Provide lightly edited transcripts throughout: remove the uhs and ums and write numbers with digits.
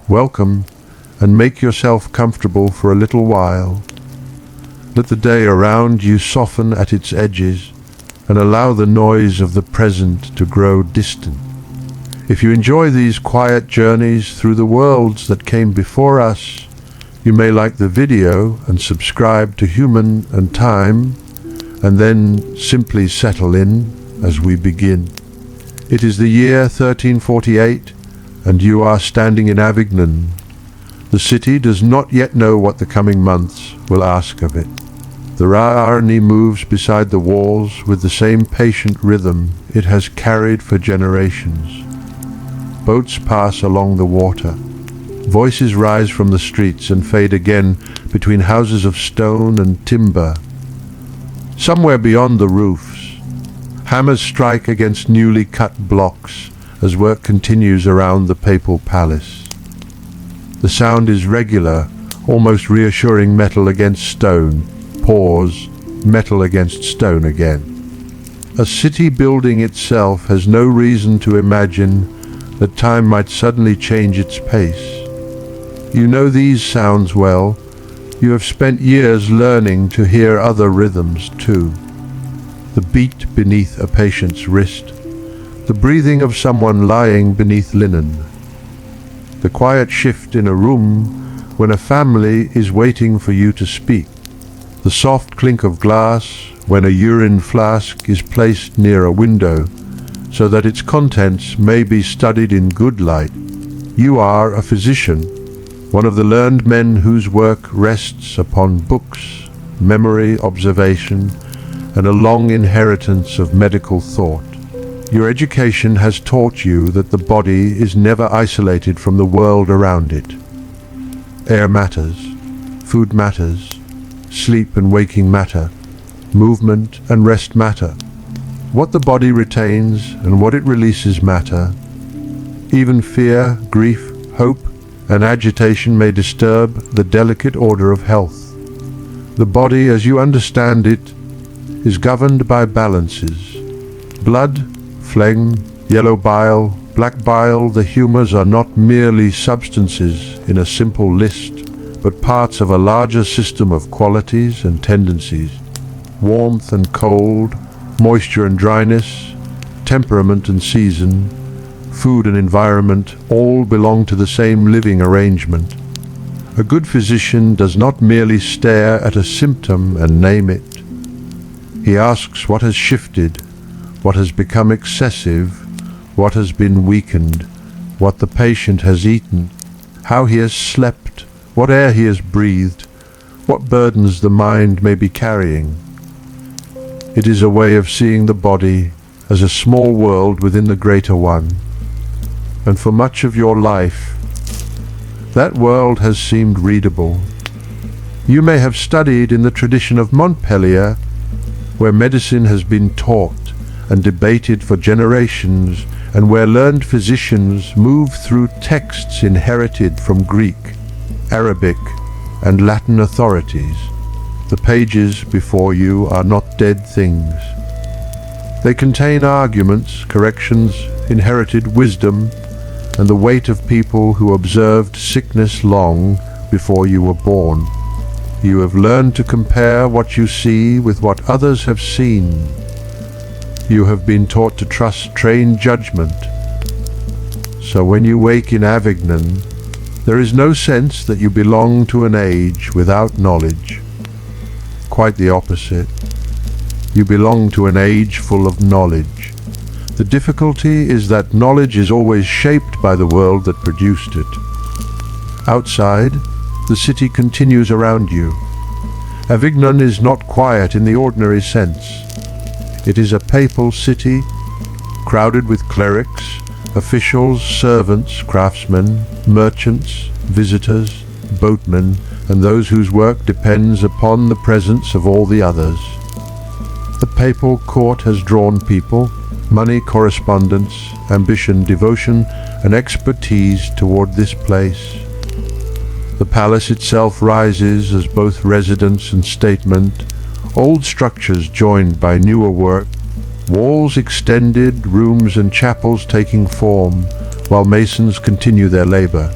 Welcome, and make yourself comfortable for a little while. Let the day around you soften at its edges, and allow the noise of the present to grow distant. If you enjoy these quiet journeys through the worlds that came before us, you may like the video and subscribe to Human and Time, and then simply settle in as we begin. It is the year 1348, and you are standing in Avignon. The city does not yet know what the coming months will ask of it. The Rhône moves beside the walls with the same patient rhythm it has carried for generations. Boats pass along the water. Voices rise from the streets and fade again between houses of stone and timber. Somewhere beyond the roofs, hammers strike against newly cut blocks as work continues around the papal palace. The sound is regular, almost reassuring metal against stone. Pause, metal against stone again. A city building itself has no reason to imagine that time might suddenly change its pace. You know these sounds well. You have spent years learning to hear other rhythms too. The beat beneath a patient's wrist, the breathing of someone lying beneath linen, the quiet shift in a room when a family is waiting for you to speak, the soft clink of glass when a urine flask is placed near a window so that its contents may be studied in good light. You are a physician, one of the learned men whose work rests upon books, memory, observation, and a long inheritance of medical thought. Your education has taught you that the body is never isolated from the world around it. Air matters, food matters, sleep and waking matter, movement and rest matter. What the body retains and what it releases matter. Even fear, grief, hope, and agitation may disturb the delicate order of health. The body, as you understand it, is governed by balances. Blood, phlegm, yellow bile, black bile, the humours are not merely substances in a simple list, but parts of a larger system of qualities and tendencies. Warmth and cold, moisture and dryness, temperament and season, food and environment all belong to the same living arrangement. A good physician does not merely stare at a symptom and name it. He asks what has shifted, what has become excessive, what has been weakened, what the patient has eaten, how he has slept, what air he has breathed, what burdens the mind may be carrying. It is a way of seeing the body as a small world within the greater one. And for much of your life, that world has seemed readable. You may have studied in the tradition of Montpellier, where medicine has been taught and debated for generations, and where learned physicians move through texts inherited from Greek, Arabic, and Latin authorities. The pages before you are not dead things. They contain arguments, corrections, inherited wisdom, and the weight of people who observed sickness long before you were born. You have learned to compare what you see with what others have seen. You have been taught to trust trained judgment. So when you wake in Avignon, there is no sense that you belong to an age without knowledge. Quite the opposite. You belong to an age full of knowledge. The difficulty is that knowledge is always shaped by the world that produced it. Outside, the city continues around you. Avignon is not quiet in the ordinary sense. It is a papal city, crowded with clerics, officials, servants, craftsmen, merchants, visitors, boatmen, and those whose work depends upon the presence of all the others. The papal court has drawn people, money, correspondence, ambition, devotion, and expertise toward this place. The palace itself rises as both residence and statement, old structures joined by newer work, walls extended, rooms and chapels taking form, while masons continue their labor.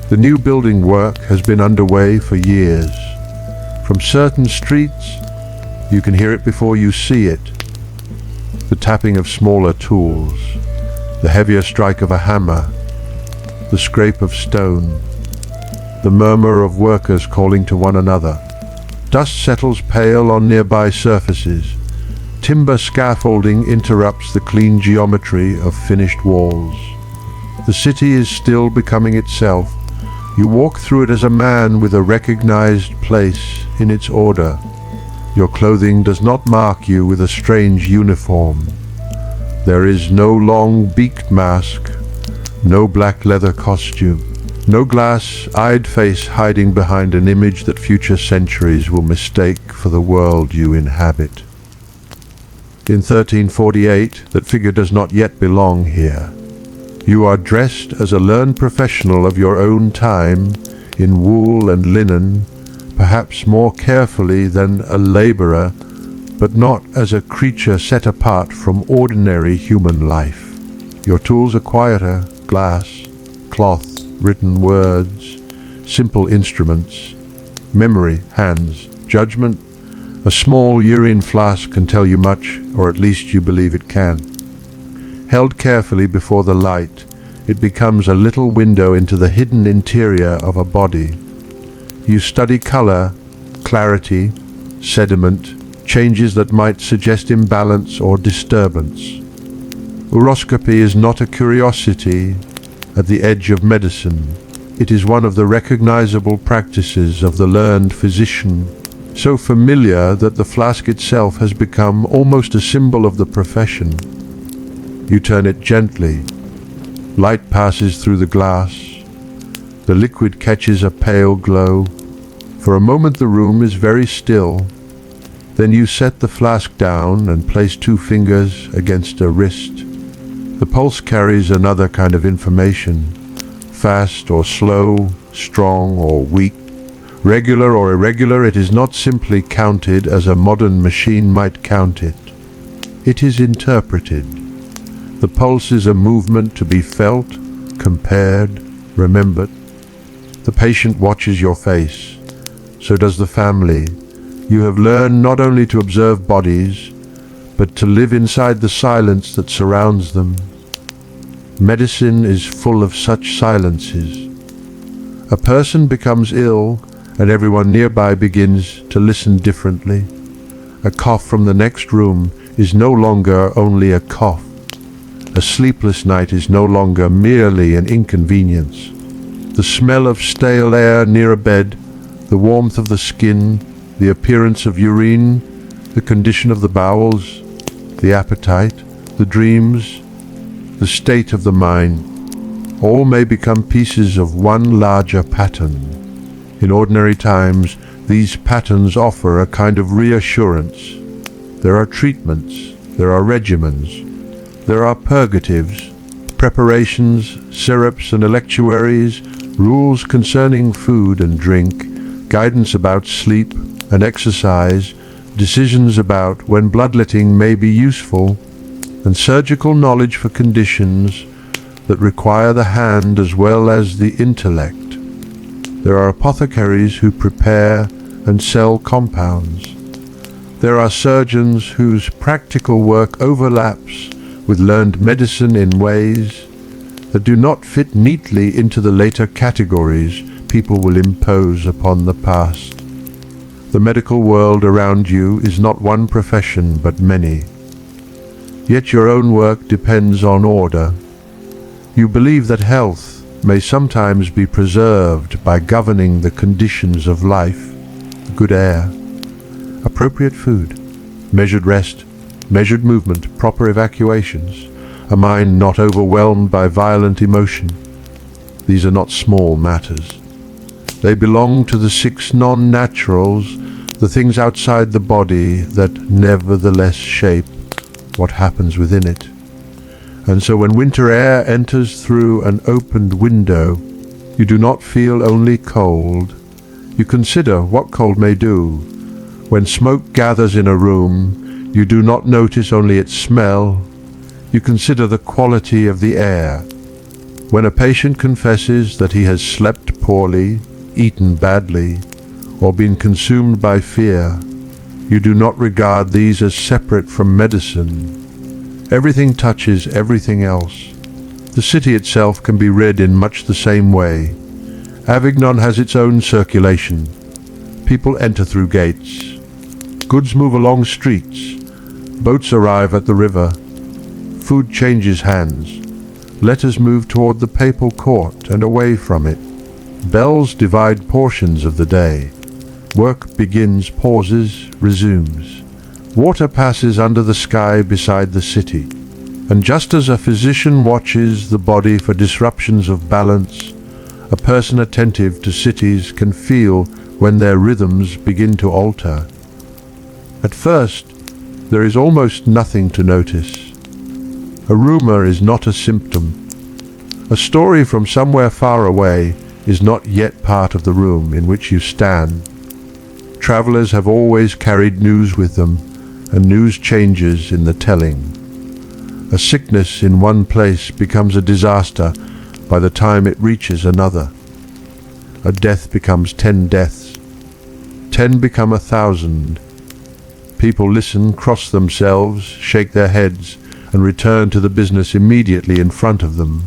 The new building work has been underway for years. From certain streets, you can hear it before you see it. The tapping of smaller tools, the heavier strike of a hammer, the scrape of stone, the murmur of workers calling to one another. Dust settles pale on nearby surfaces. Timber scaffolding interrupts the clean geometry of finished walls. The city is still becoming itself. You walk through it as a man with a recognized place in its order. Your clothing does not mark you with a strange uniform. There is no long beaked mask, no black leather costume, no glass-eyed face hiding behind an image that future centuries will mistake for the world you inhabit. In 1348, that figure does not yet belong here. You are dressed as a learned professional of your own time, in wool and linen, perhaps more carefully than a laborer, but not as a creature set apart from ordinary human life. Your tools are quieter: glass, cloth, written words, simple instruments, memory, hands, judgment. A small urine flask can tell you much, or at least you believe it can. Held carefully before the light, it becomes a little window into the hidden interior of a body. You study color, clarity, sediment, changes that might suggest imbalance or disturbance. Uroscopy is not a curiosity at the edge of medicine. It is one of the recognizable practices of the learned physician, so familiar that the flask itself has become almost a symbol of the profession. You turn it gently. Light passes through the glass. The liquid catches a pale glow. For a moment the room is very still. Then you set the flask down and place 2 fingers against a wrist. The pulse carries another kind of information. Fast or slow, strong or weak, regular or irregular, it is not simply counted as a modern machine might count it. It is interpreted. The pulse is a movement to be felt, compared, remembered. The patient watches your face. So does the family. You have learned not only to observe bodies, but to live inside the silence that surrounds them. Medicine is full of such silences. A person becomes ill, and everyone nearby begins to listen differently. A cough from the next room is no longer only a cough. A sleepless night is no longer merely an inconvenience. The smell of stale air near a bed, the warmth of the skin, the appearance of urine, the condition of the bowels, the appetite, the dreams, the state of the mind, all may become pieces of one larger pattern. In ordinary times, these patterns offer a kind of reassurance. There are treatments, there are regimens, there are purgatives, preparations, syrups and electuaries, rules concerning food and drink, guidance about sleep and exercise, decisions about when bloodletting may be useful, and surgical knowledge for conditions that require the hand as well as the intellect. There are apothecaries who prepare and sell compounds. There are surgeons whose practical work overlaps with learned medicine in ways that do not fit neatly into the later categories people will impose upon the past. The medical world around you is not one profession but many. Yet your own work depends on order. You believe that health may sometimes be preserved by governing the conditions of life: good air, appropriate food, measured rest, measured movement, proper evacuations, a mind not overwhelmed by violent emotion. These are not small matters. They belong to the 6 non-naturals, the things outside the body that nevertheless shape what happens within it. And so when winter air enters through an opened window, you do not feel only cold. You consider what cold may do. When smoke gathers in a room, you do not notice only its smell. You consider the quality of the air. When a patient confesses that he has slept poorly, eaten badly, or been consumed by fear, you do not regard these as separate from medicine. Everything touches everything else. The city itself can be read in much the same way. Avignon has its own circulation. People enter through gates. Goods move along streets. Boats arrive at the river. Food changes hands. Letters move toward the papal court and away from it. Bells divide portions of the day. Work begins, pauses, resumes. Water passes under the sky beside the city. And just as a physician watches the body for disruptions of balance, a person attentive to cities can feel when their rhythms begin to alter. At first, there is almost nothing to notice. A rumor is not a symptom. A story from somewhere far away is not yet part of the room in which you stand. Travelers have always carried news with them, and news changes in the telling. A sickness in one place becomes a disaster by the time it reaches another. A death becomes 10 deaths. 10 become 1,000. People listen, cross themselves, shake their heads, and return to the business immediately in front of them.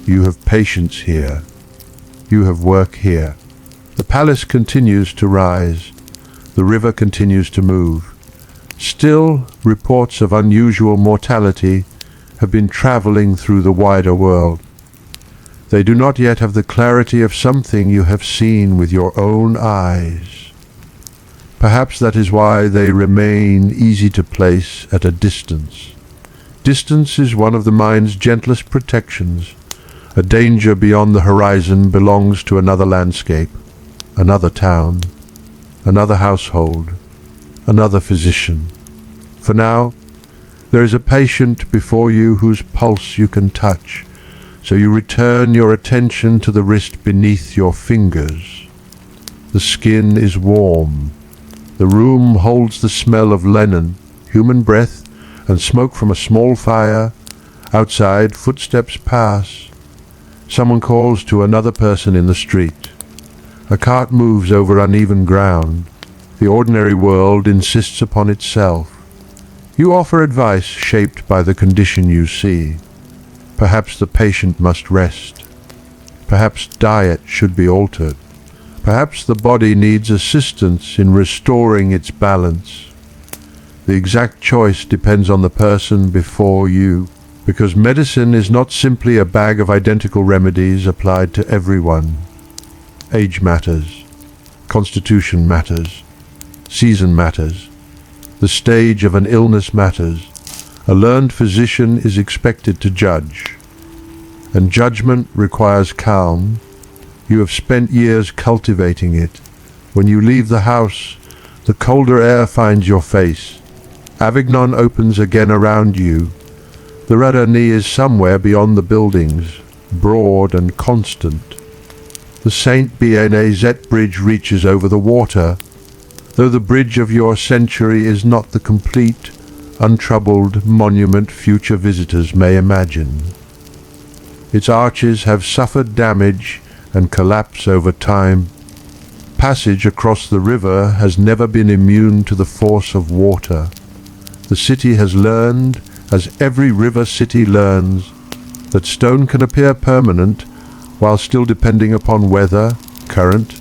You have patience here. You have work here. The palace continues to rise. The river continues to move. Still, reports of unusual mortality have been traveling through the wider world. They do not yet have the clarity of something you have seen with your own eyes. Perhaps that is why they remain easy to place at a distance. Distance is one of the mind's gentlest protections. A danger beyond the horizon belongs to another landscape, another town, another household, another physician. For now, there is a patient before you whose pulse you can touch, so you return your attention to the wrist beneath your fingers. The skin is warm. The room holds the smell of linen, human breath, and smoke from a small fire. Outside, footsteps pass. Someone calls to another person in the street. A cart moves over uneven ground. The ordinary world insists upon itself. You offer advice shaped by the condition you see. Perhaps the patient must rest. Perhaps diet should be altered. Perhaps the body needs assistance in restoring its balance. The exact choice depends on the person before you, because medicine is not simply a bag of identical remedies applied to everyone. Age matters. Constitution matters. Season matters. The stage of an illness matters. A learned physician is expected to judge. And judgment requires calm. You have spent years cultivating it. When you leave the house, the colder air finds your face. Avignon opens again around you. The Rhône is somewhere beyond the buildings, broad and constant. The Saint Bénézet bridge reaches over the water, though the bridge of your century is not the complete, untroubled monument future visitors may imagine. Its arches have suffered damage and collapse over time. Passage across the river has never been immune to the force of water. The city has learned, as every river city learns, that stone can appear permanent while still depending upon weather, current,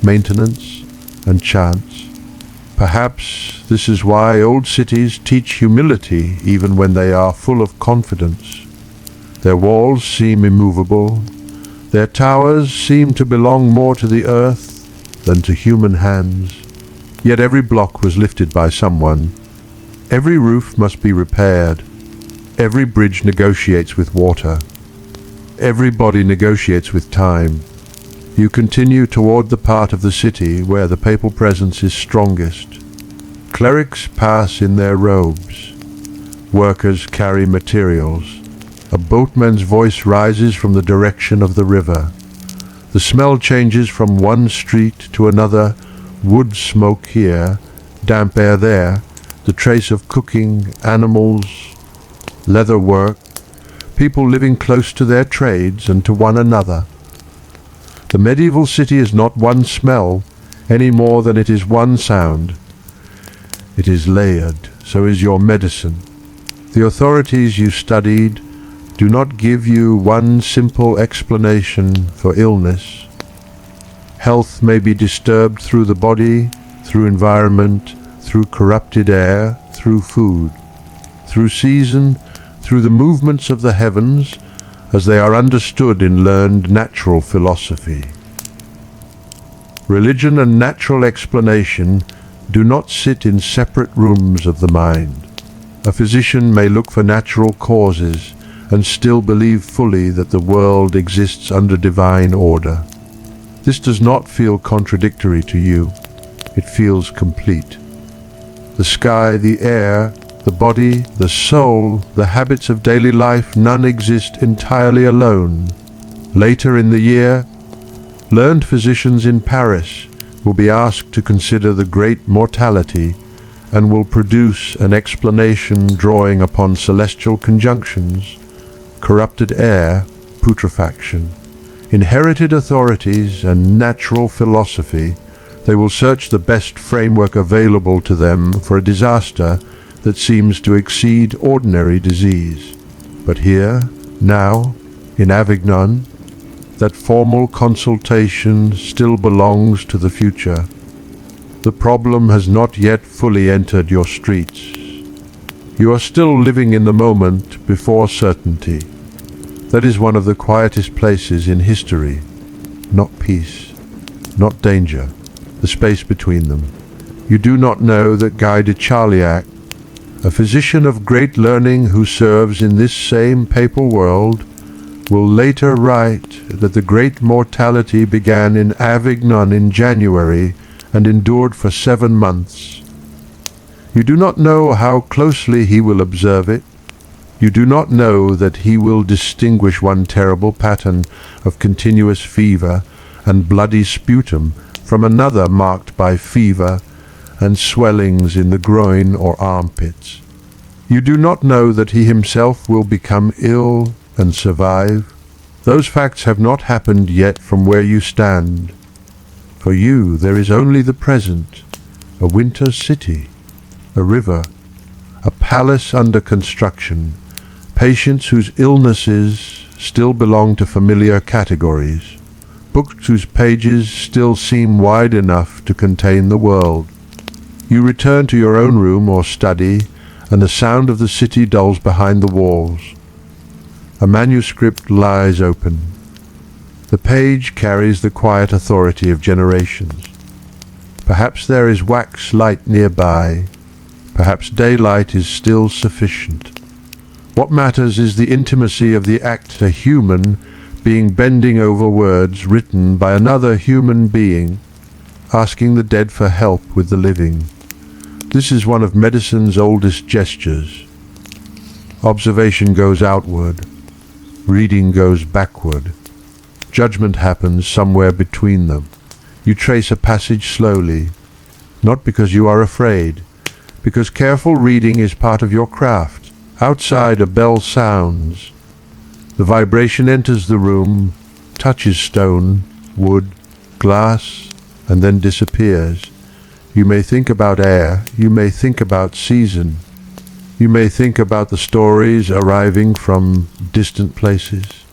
maintenance, and chance. Perhaps this is why old cities teach humility even when they are full of confidence. Their walls seem immovable. Their towers seem to belong more to the earth than to human hands. Yet every block was lifted by someone. Every roof must be repaired. Every bridge negotiates with water. Every body negotiates with time. You continue toward the part of the city where the papal presence is strongest. Clerics pass in their robes. Workers carry materials. A boatman's voice rises from the direction of the river. The smell changes from one street to another. Wood smoke here, damp air there, the trace of cooking, animals, leather work. people living close to their trades and to one another. The medieval city is not one smell any more than it is one sound. It is layered, so is your medicine. The authorities you studied do not give you one simple explanation for illness. Health may be disturbed through the body, through environment, through corrupted air, through food, through season, through the movements of the heavens, as they are understood in learned natural philosophy. Religion and natural explanation do not sit in separate rooms of the mind. A physician may look for natural causes and still believe fully that the world exists under divine order. This does not feel contradictory to you. It feels complete. The sky, the air, the body, the soul, the habits of daily life, none exist entirely alone. Later in the year, learned physicians in Paris will be asked to consider the great mortality and will produce an explanation drawing upon celestial conjunctions, corrupted air, putrefaction, inherited authorities, and natural philosophy. They will search the best framework available to them for a disaster that seems to exceed ordinary disease. But here, now, in Avignon, that formal consultation still belongs to the future. The problem has not yet fully entered your streets. You are still living in the moment before certainty. That is one of the quietest places in history. Not peace, not danger, the space between them. You do not know that Guy de Chauliac, a physician of great learning who serves in this same papal world, will later write that the great mortality began in Avignon in January and endured for 7 months. You do not know how closely he will observe it. You do not know that he will distinguish one terrible pattern of continuous fever and bloody sputum from another marked by fever and swellings in the groin or armpits. You do not know that he himself will become ill and survive. Those facts have not happened yet from where you stand. For you there is only the present, a winter city, a river, a palace under construction, patients whose illnesses still belong to familiar categories, books whose pages still seem wide enough to contain the world. You return to your own room or study, and the sound of the city dulls behind the walls. A manuscript lies open. The page carries the quiet authority of generations. Perhaps there is wax light nearby. Perhaps daylight is still sufficient. What matters is the intimacy of the act, a human being bending over words written by another human being, asking the dead for help with the living. This is one of medicine's oldest gestures. Observation goes outward. Reading goes backward. Judgment happens somewhere between them. You trace a passage slowly, not because you are afraid, because careful reading is part of your craft. Outside a bell sounds. The vibration enters the room, touches stone, wood, glass, and then disappears. You may think about air, you may think about season, you may think about the stories arriving from distant places.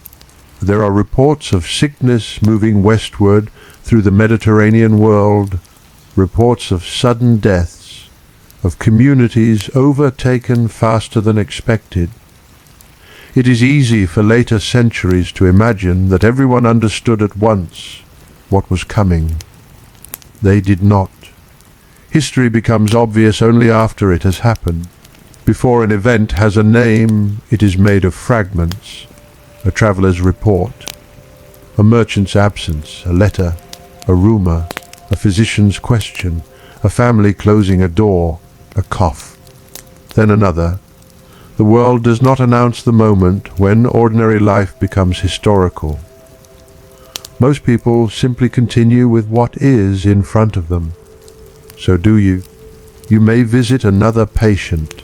There are reports of sickness moving westward through the Mediterranean world, reports of sudden deaths, of communities overtaken faster than expected. It is easy for later centuries to imagine that everyone understood at once what was coming. They did not. History becomes obvious only after it has happened. Before an event has a name, it is made of fragments. A traveller's report, a merchant's absence, a letter, a rumor, a physician's question, a family closing a door, a cough. Then another. The world does not announce the moment when ordinary life becomes historical. Most people simply continue with what is in front of them. So do you. You may visit another patient.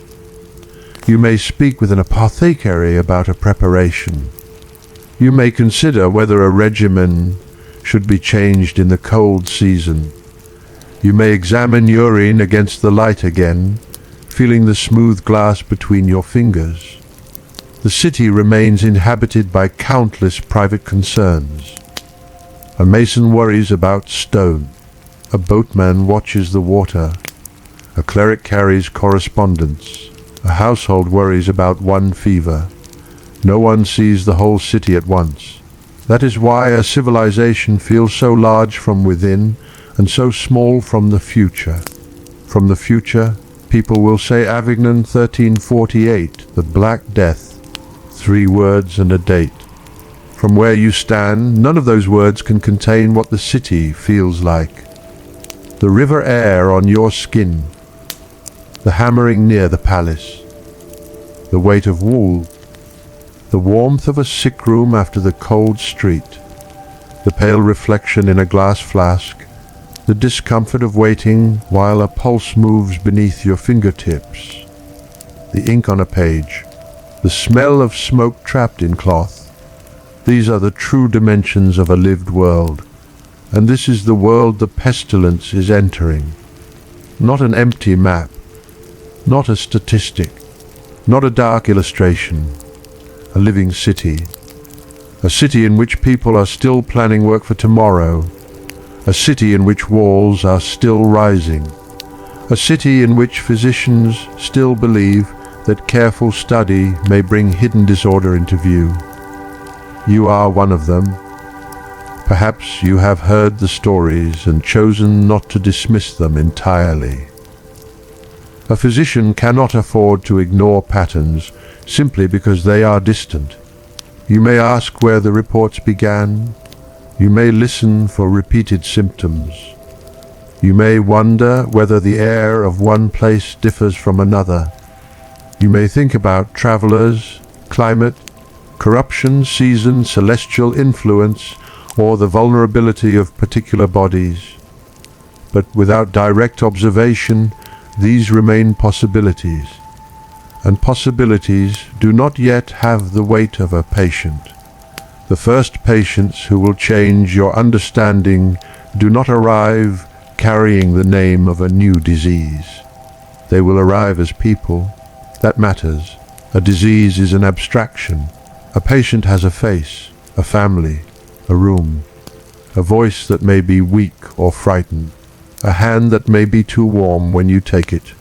You may speak with an apothecary about a preparation. You may consider whether a regimen should be changed in the cold season. You may examine urine against the light again, feeling the smooth glass between your fingers. The city remains inhabited by countless private concerns. A mason worries about stone. A boatman watches the water. A cleric carries correspondence. A household worries about one fever. No one sees the whole city at once. That is why a civilization feels so large from within and so small from the future. From the future, people will say Avignon 1348, the Black Death, 3 words and a date. From where you stand, none of those words can contain what the city feels like. The river air on your skin, the hammering near the palace, the weight of wool, the warmth of a sick room after the cold street, the pale reflection in a glass flask, the discomfort of waiting while a pulse moves beneath your fingertips, the ink on a page, the smell of smoke trapped in cloth. These are the true dimensions of a lived world, and this is the world the pestilence is entering. Not an empty map, not a statistic, not a dark illustration, a living city. A city in which people are still planning work for tomorrow. A city in which walls are still rising. A city in which physicians still believe that careful study may bring hidden disorder into view. You are one of them. Perhaps you have heard the stories and chosen not to dismiss them entirely. A physician cannot afford to ignore patterns simply because they are distant. You may ask where the reports began. You may listen for repeated symptoms. You may wonder whether the air of one place differs from another. You may think about travelers, climate, corruption, season, celestial influence, or the vulnerability of particular bodies. But without direct observation, these remain possibilities. And possibilities do not yet have the weight of a patient. The first patients who will change your understanding do not arrive carrying the name of a new disease. They will arrive as people. That matters. A disease is an abstraction. A patient has a face, a family, a room, a voice that may be weak or frightened, a hand that may be too warm when you take it.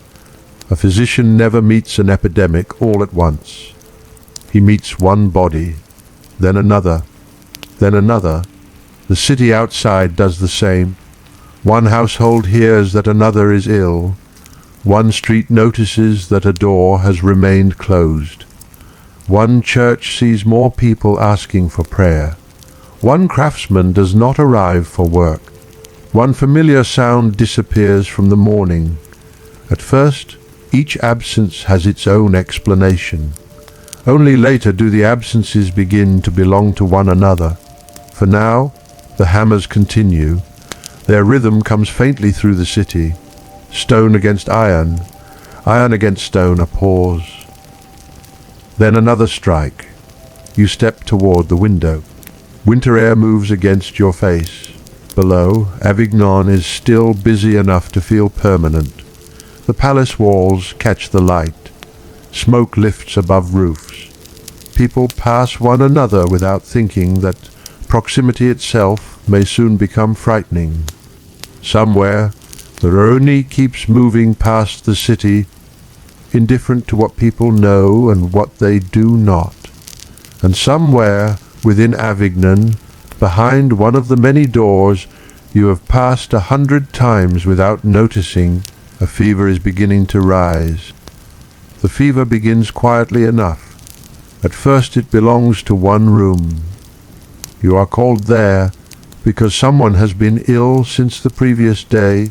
A physician never meets an epidemic all at once. He meets one body, then another, then another. The city outside does the same. One household hears that another is ill. One street notices that a door has remained closed. One church sees more people asking for prayer. One craftsman does not arrive for work. One familiar sound disappears from the morning. At first, each absence has its own explanation. Only later do the absences begin to belong to one another. For now, the hammers continue. Their rhythm comes faintly through the city. Stone against iron, iron against stone, a pause. Then another strike. You step toward the window. Winter air moves against your face. Below, Avignon is still busy enough to feel permanent. The palace walls catch the light. Smoke lifts above roofs. People pass one another without thinking that proximity itself may soon become frightening. Somewhere, the Rhône keeps moving past the city, indifferent to what people know and what they do not. And somewhere within Avignon, behind one of the many doors you have passed 100 times without noticing, a fever is beginning to rise. The fever begins quietly enough. At first it belongs to one room. You are called there because someone has been ill since the previous day,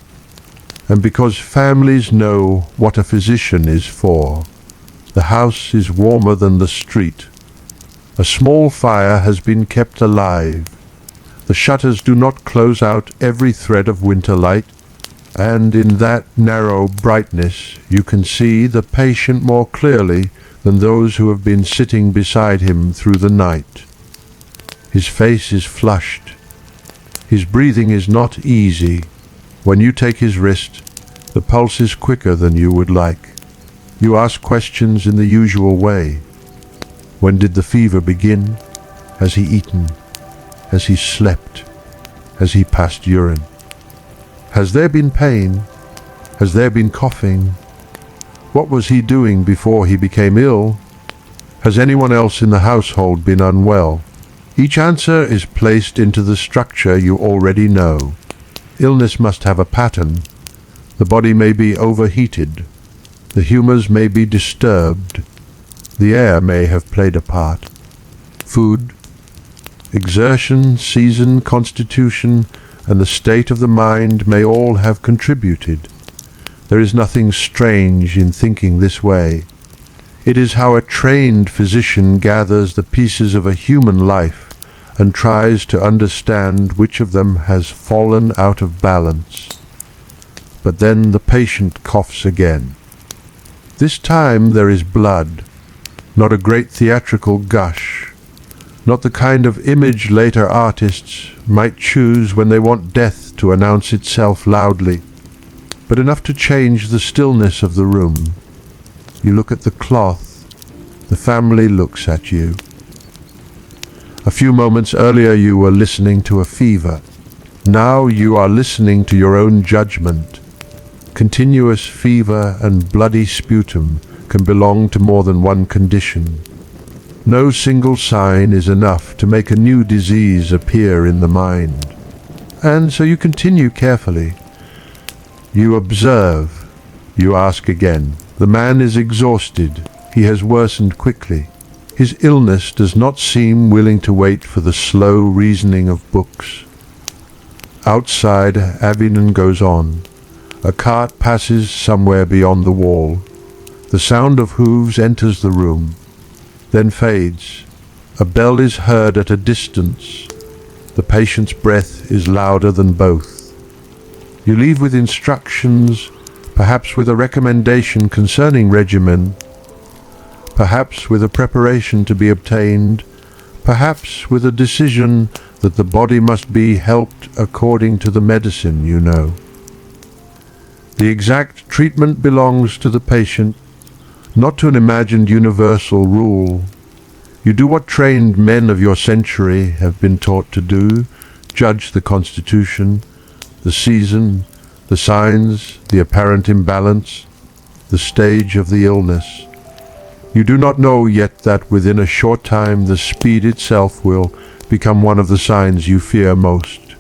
and because families know what a physician is for. The house is warmer than the street. A small fire has been kept alive. The shutters do not close out every thread of winter light. and in that narrow brightness you can see the patient more clearly than those who have been sitting beside him through the night. His face is flushed. His breathing is not easy. When you take his wrist, the pulse is quicker than you would like. You ask questions in the usual way. When did the fever begin? Has he eaten? Has he slept? Has he passed urine? Has there been pain? Has there been coughing? What was he doing before he became ill? Has anyone else in the household been unwell? Each answer is placed into the structure you already know. Illness must have a pattern. The body may be overheated. The humors may be disturbed. The air may have played a part. Food, exertion, season, constitution, and the state of the mind may all have contributed. There is nothing strange in thinking this way. It is how a trained physician gathers the pieces of a human life and tries to understand which of them has fallen out of balance. But then the patient coughs again. This time there is blood, not a great theatrical gush, not the kind of image later artists might choose when they want death to announce itself loudly, but enough to change the stillness of the room. You look at the cloth. The family looks at you. A few moments earlier you were listening to a fever. Now you are listening to your own judgment. Continuous fever and bloody sputum can belong to more than one condition. No single sign is enough to make a new disease appear in the mind. And so you continue carefully. You observe. You ask again. The man is exhausted. He has worsened quickly. His illness does not seem willing to wait for the slow reasoning of books. Outside, Avignon goes on. A cart passes somewhere beyond the wall. The sound of hooves enters the room, then fades. A bell is heard at a distance. The patient's breath is louder than both. You leave with instructions, perhaps with a recommendation concerning regimen, perhaps with a preparation to be obtained, perhaps with a decision that the body must be helped according to the medicine you know. The exact treatment belongs to the patient, not to an imagined universal rule. You do what trained men of your century have been taught to do, judge the constitution, the season, the signs, the apparent imbalance, the stage of the illness. You do not know yet that within a short time the speed itself will become one of the signs you fear most.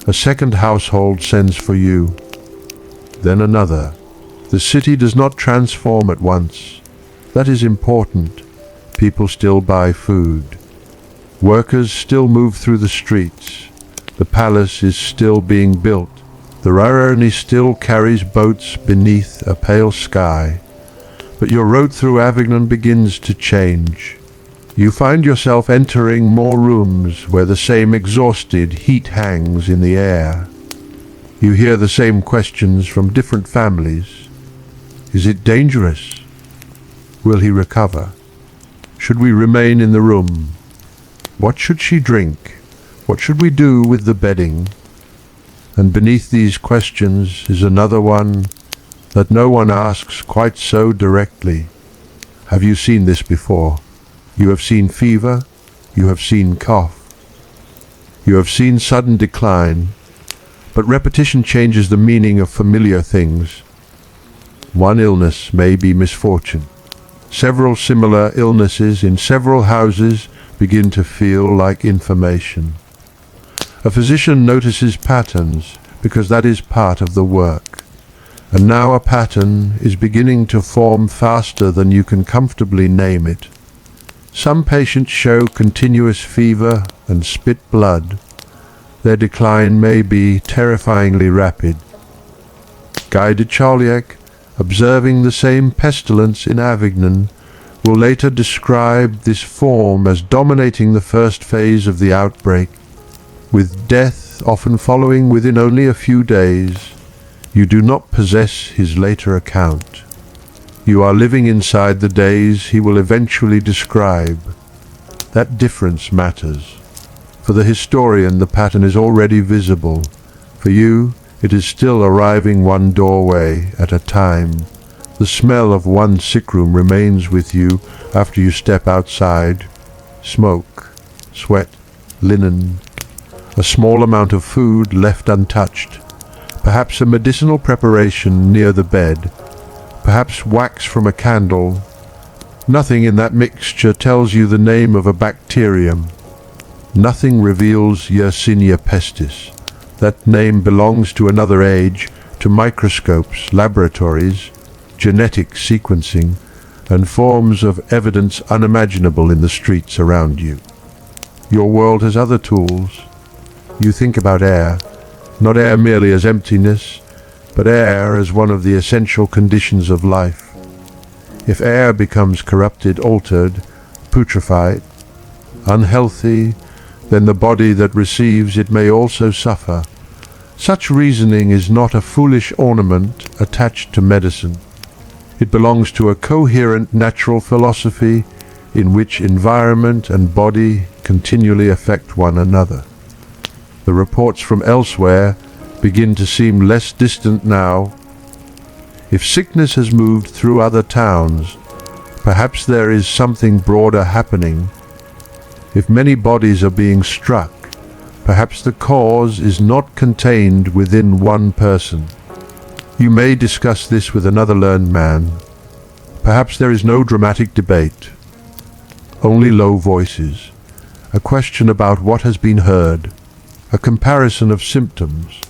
A second household sends for you, then another. The city does not transform at once. That is important. People still buy food. Workers still move through the streets. The palace is still being built. The Rhône still carries boats beneath a pale sky. But your road through Avignon begins to change. You find yourself entering more rooms where the same exhausted heat hangs in the air. You hear the same questions from different families. Is it dangerous? Will he recover? Should we remain in the room? What should she drink? What should we do with the bedding? And beneath these questions is another one that no one asks quite so directly. Have you seen this before? You have seen fever. You have seen cough. You have seen sudden decline. But repetition changes the meaning of familiar things. One illness may be misfortune. Several similar illnesses in several houses begin to feel like information. A physician notices patterns because that is part of the work. And now a pattern is beginning to form faster than you can comfortably name it. Some patients show continuous fever and spit blood. Their decline may be terrifyingly rapid. Guy de Chauliac, observing the same pestilence in Avignon, will later describe this form as dominating the first phase of the outbreak, with death often following within only a few days. You do not possess his later account. You are living inside the days he will eventually describe. That difference matters. For the historian, the pattern is already visible. For you, it is still arriving one doorway at a time. The smell of one sickroom remains with you after you step outside. Smoke, sweat, linen, a small amount of food left untouched, perhaps a medicinal preparation near the bed, perhaps wax from a candle. Nothing in that mixture tells you the name of a bacterium. Nothing reveals Yersinia pestis. That name belongs to another age, to microscopes, laboratories, genetic sequencing, and forms of evidence unimaginable in the streets around you. Your world has other tools. You think about air, not air merely as emptiness, but air as one of the essential conditions of life. If air becomes corrupted, altered, putrefied, unhealthy, then the body that receives it may also suffer. Such reasoning is not a foolish ornament attached to medicine. It belongs to a coherent natural philosophy in which environment and body continually affect one another. The reports from elsewhere begin to seem less distant now. If sickness has moved through other towns, perhaps there is something broader happening. If many bodies are being struck, perhaps the cause is not contained within one person. You may discuss this with another learned man. Perhaps there is no dramatic debate, only low voices, a question about what has been heard, a comparison of symptoms,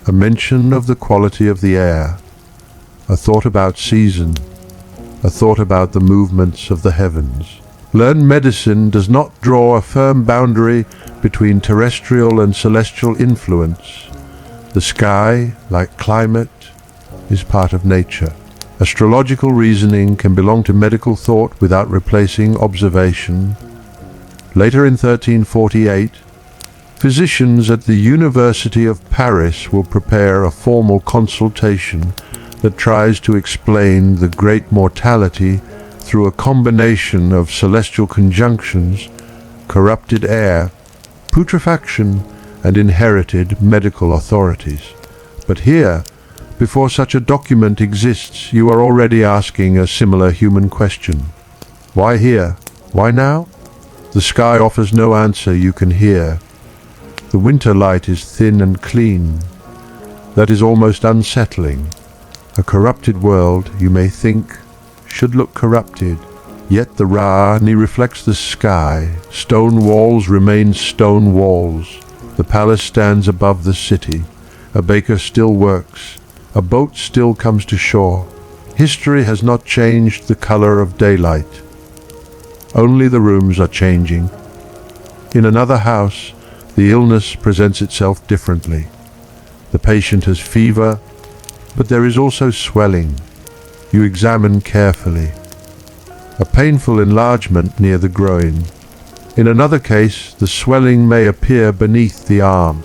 a mention of the quality of the air, a thought about season, a thought about the movements of the heavens. Learned medicine does not draw a firm boundary between terrestrial and celestial influence. The sky, like climate, is part of nature. Astrological reasoning can belong to medical thought without replacing observation. Later in 1348, physicians at the University of Paris will prepare a formal consultation that tries to explain the great mortality through a combination of celestial conjunctions, corrupted air, putrefaction, and inherited medical authorities. But here, before such a document exists, you are already asking a similar human question. Why here? Why now? The sky offers no answer you can hear. The winter light is thin and clean. That is almost unsettling. A corrupted world, you may think, should look corrupted. Yet the Rhône reflects the sky. Stone walls remain stone walls. The palace stands above the city. A baker still works. A boat still comes to shore. History has not changed the color of daylight. Only the rooms are changing. In another house, the illness presents itself differently. The patient has fever, but there is also swelling. You examine carefully. A painful enlargement near the groin. In another case, the swelling may appear beneath the arm.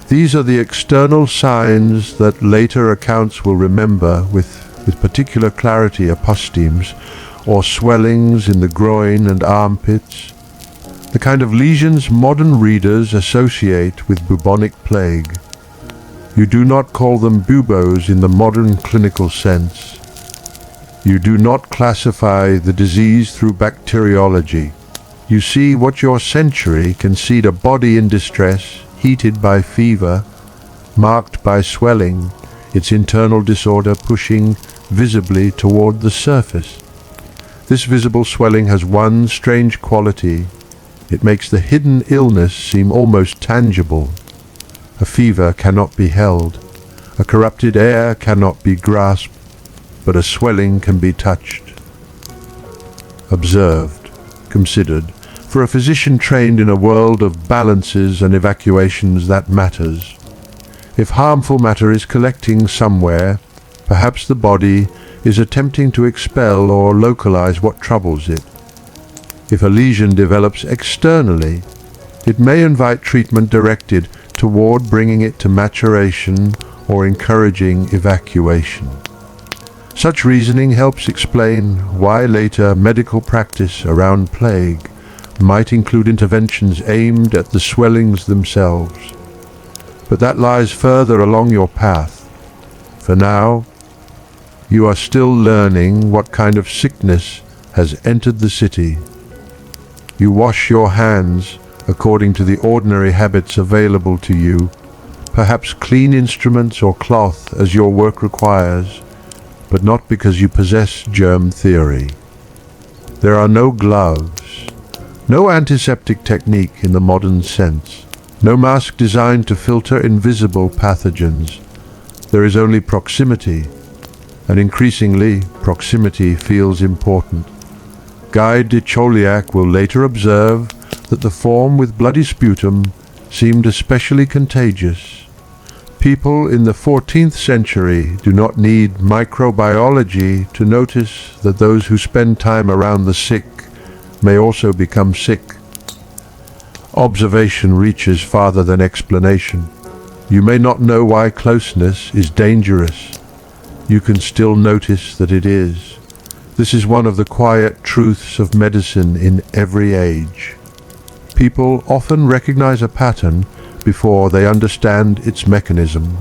These are the external signs that later accounts will remember with particular clarity: apostemes, or swellings in the groin and armpits, the kind of lesions modern readers associate with bubonic plague. You do not call them buboes in the modern clinical sense. You do not classify the disease through bacteriology. You see what your century concede a body in distress, heated by fever, marked by swelling, its internal disorder pushing visibly toward the surface. This visible swelling has one strange quality. It makes the hidden illness seem almost tangible. A fever cannot be held. A corrupted air cannot be grasped, but a swelling can be touched. Observed, considered. For a physician trained in a world of balances and evacuations, that matters. If harmful matter is collecting somewhere, perhaps the body is attempting to expel or localize what troubles it. If a lesion develops externally, it may invite treatment directed toward bringing it to maturation or encouraging evacuation. Such reasoning helps explain why later medical practice around plague might include interventions aimed at the swellings themselves. But that lies further along your path. For now, you are still learning what kind of sickness has entered the city. You wash your hands according to the ordinary habits available to you, perhaps clean instruments or cloth as your work requires, but not because you possess germ theory. There are no gloves, no antiseptic technique in the modern sense, no mask designed to filter invisible pathogens. There is only proximity, and increasingly proximity feels important. Guy de Chauliac will later observe that the form with bloody sputum seemed especially contagious. People in the 14th century do not need microbiology to notice that those who spend time around the sick may also become sick. Observation reaches farther than explanation. You may not know why closeness is dangerous. You can still notice that it is. This is one of the quiet truths of medicine in every age. People often recognize a pattern before they understand its mechanism.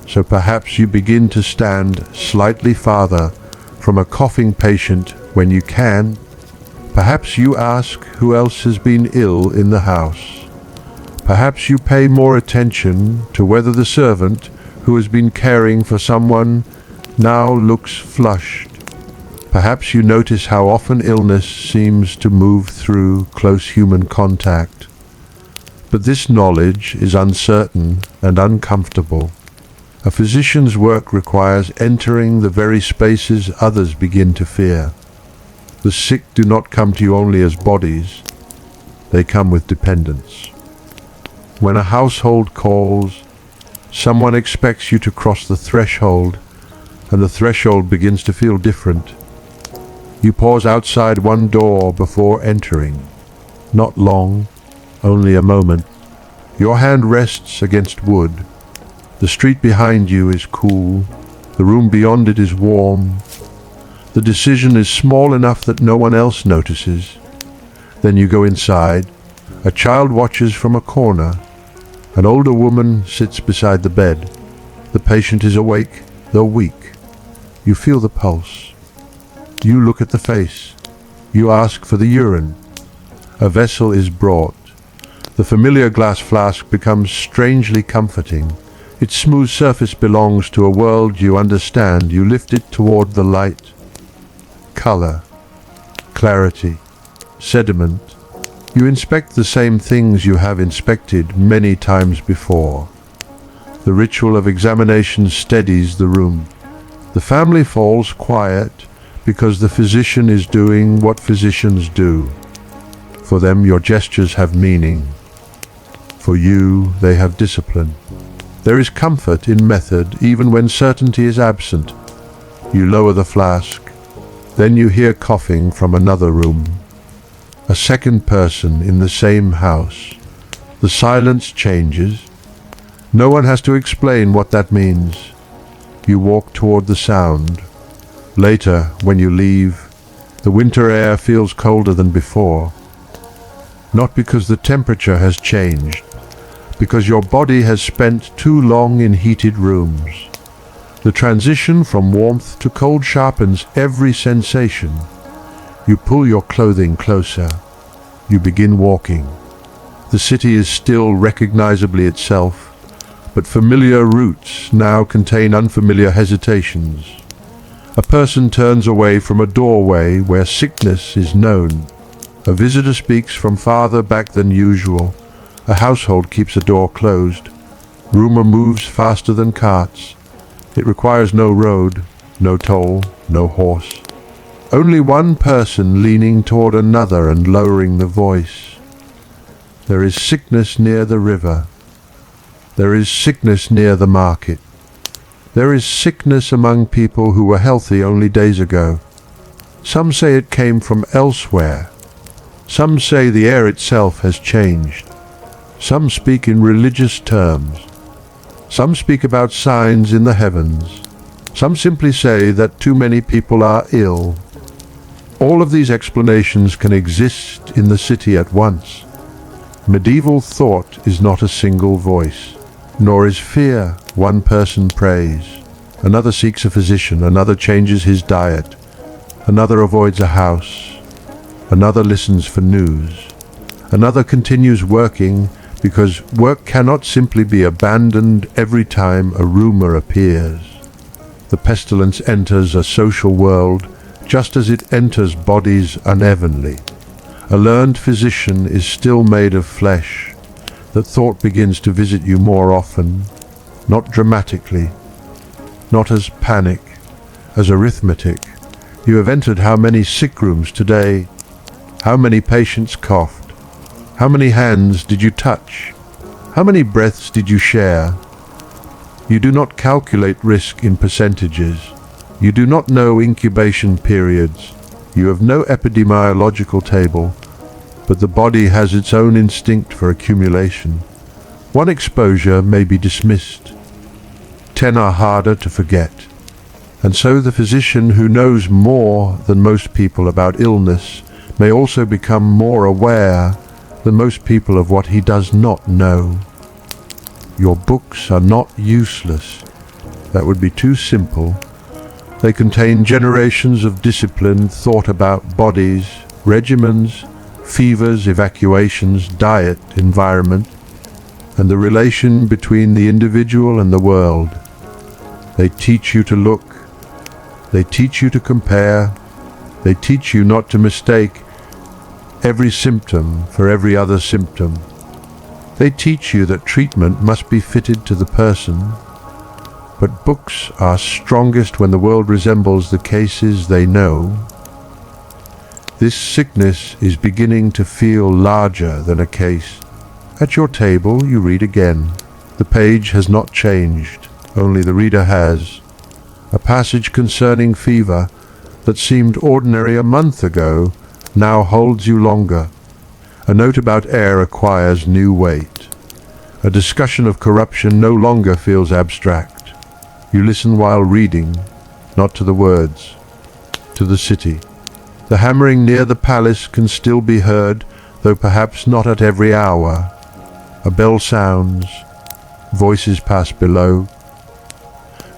So perhaps you begin to stand slightly farther from a coughing patient when you can. Perhaps you ask who else has been ill in the house. Perhaps you pay more attention to whether the servant who has been caring for someone now looks flushed. Perhaps you notice how often illness seems to move through close human contact. But this knowledge is uncertain and uncomfortable. A physician's work requires entering the very spaces others begin to fear. The sick do not come to you only as bodies, they come with dependence. When a household calls, someone expects you to cross the threshold, and the threshold begins to feel different. You pause outside one door before entering. Not long, only a moment. Your hand rests against wood. The street behind you is cool. The room beyond it is warm. The decision is small enough that no one else notices. Then you go inside. A child watches from a corner. An older woman sits beside the bed. The patient is awake, though weak. You feel the pulse. You look at the face. You ask for the urine. A vessel is brought. The familiar glass flask becomes strangely comforting. Its smooth surface belongs to a world you understand. You lift it toward the light. Color, clarity, sediment. You inspect the same things you have inspected many times before. The ritual of examination steadies the room. The family falls quiet because the physician is doing what physicians do. For them, your gestures have meaning. For you, they have discipline. There is comfort in method even when certainty is absent. You lower the flask. Then you hear coughing from another room. A second person in the same house. The silence changes. No one has to explain what that means. You walk toward the sound. Later, when you leave, the winter air feels colder than before. Not because the temperature has changed, because your body has spent too long in heated rooms. The transition from warmth to cold sharpens every sensation. You pull your clothing closer. You begin walking. The city is still recognizably itself, but familiar routes now contain unfamiliar hesitations. A person turns away from a doorway where sickness is known. A visitor speaks from farther back than usual. A household keeps a door closed. Rumor moves faster than carts. It requires no road, no toll, no horse. Only one person leaning toward another and lowering the voice. There is sickness near the river. There is sickness near the market. There is sickness among people who were healthy only days ago. Some say it came from elsewhere. Some say the air itself has changed. Some speak in religious terms. Some speak about signs in the heavens. Some simply say that too many people are ill. All of these explanations can exist in the city at once. Medieval thought is not a single voice, nor is fear one person prays. Another seeks a physician, another changes his diet, another avoids a house, another listens for news, another continues working because work cannot simply be abandoned every time a rumor appears. The pestilence enters a social world just as it enters bodies unevenly. A learned physician is still made of flesh. That thought begins to visit you more often, not dramatically, not as panic, as arithmetic. You have entered how many sick rooms today, how many patients coughed, how many hands did you touch, how many breaths did you share. You do not calculate risk in percentages. You do not know incubation periods. You have no epidemiological table, but the body has its own instinct for accumulation. One exposure may be dismissed. 10 are harder to forget. And so the physician who knows more than most people about illness may also become more aware than most people of what he does not know. Your books are not useless. That would be too simple. They contain generations of discipline thought about bodies, regimens, fevers, evacuations, diet, environment, and the relation between the individual and the world. They teach you to look. They teach you to compare. They teach you not to mistake every symptom for every other symptom. They teach you that treatment must be fitted to the person. But books are strongest when the world resembles the cases they know. This sickness is beginning to feel larger than a case. At your table you read again. The page has not changed, only the reader has. A passage concerning fever that seemed ordinary a month ago now holds you longer. A note about air acquires new weight. A discussion of corruption no longer feels abstract. You listen while reading, not to the words, to the city. The hammering near the palace can still be heard, though perhaps not at every hour. A bell sounds, voices pass below.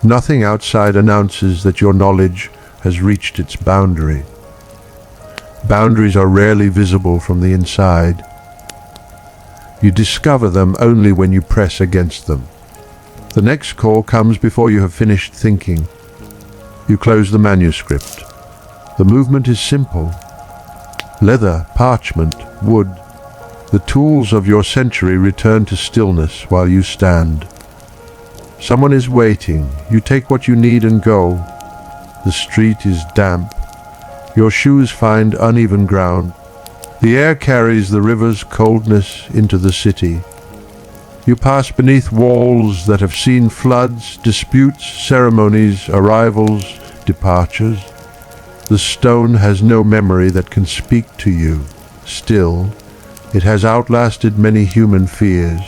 Nothing outside announces that your knowledge has reached its boundary. Boundaries are rarely visible from the inside. You discover them only when you press against them. The next call comes before you have finished thinking. You close the manuscript. The movement is simple. Leather, parchment, wood. The tools of your century return to stillness while you stand. Someone is waiting. You take what you need and go. The street is damp. Your shoes find uneven ground. The air carries the river's coldness into the city. You pass beneath walls that have seen floods, disputes, ceremonies, arrivals, departures. The stone has no memory that can speak to you. Still, it has outlasted many human fears.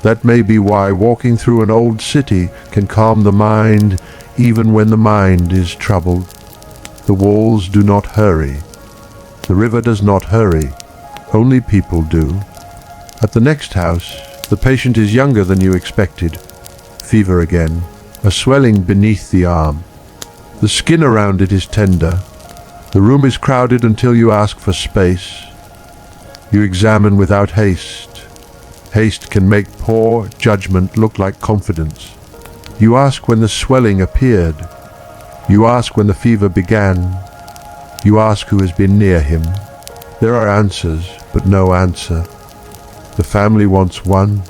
That may be why walking through an old city can calm the mind even when the mind is troubled. The walls do not hurry. The river does not hurry. Only people do. At the next house, the patient is younger than you expected. Fever again. A swelling beneath the arm. The skin around it is tender. The room is crowded until you ask for space. You examine without haste. Haste can make poor judgment look like confidence. You ask when the swelling appeared. You ask when the fever began. You ask who has been near him. There are answers, but no answer. The family wants one.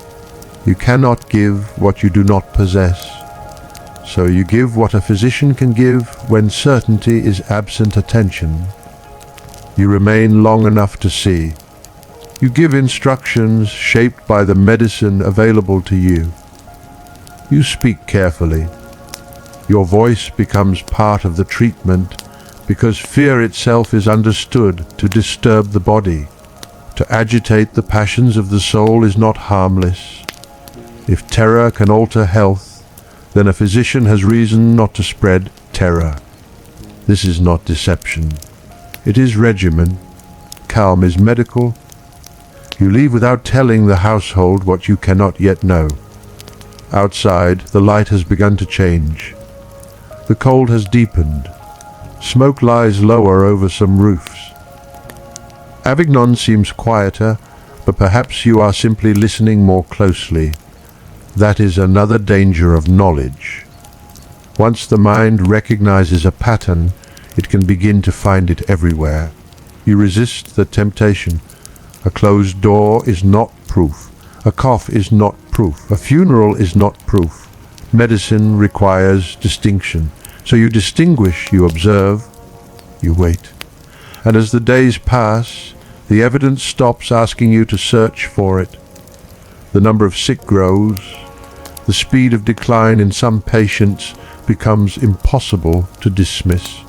You cannot give what you do not possess. So you give what a physician can give when certainty is absent attention. You remain long enough to see. You give instructions shaped by the medicine available to you. You speak carefully. Your voice becomes part of the treatment because fear itself is understood to disturb the body. To agitate the passions of the soul is not harmless. If terror can alter health, then a physician has reason not to spread terror. This is not deception. It is regimen. Calm is medical. You leave without telling the household what you cannot yet know. Outside, the light has begun to change. The cold has deepened. Smoke lies lower over some roofs. Avignon seems quieter, but perhaps you are simply listening more closely. That is another danger of knowledge. Once the mind recognizes a pattern, it can begin to find it everywhere. You resist the temptation. A closed door is not proof. A cough is not proof. A funeral is not proof. Medicine requires distinction. So you distinguish, you observe, you wait. And as the days pass, the evidence stops asking you to search for it. The number of sick grows. The speed of decline in some patients becomes impossible to dismiss.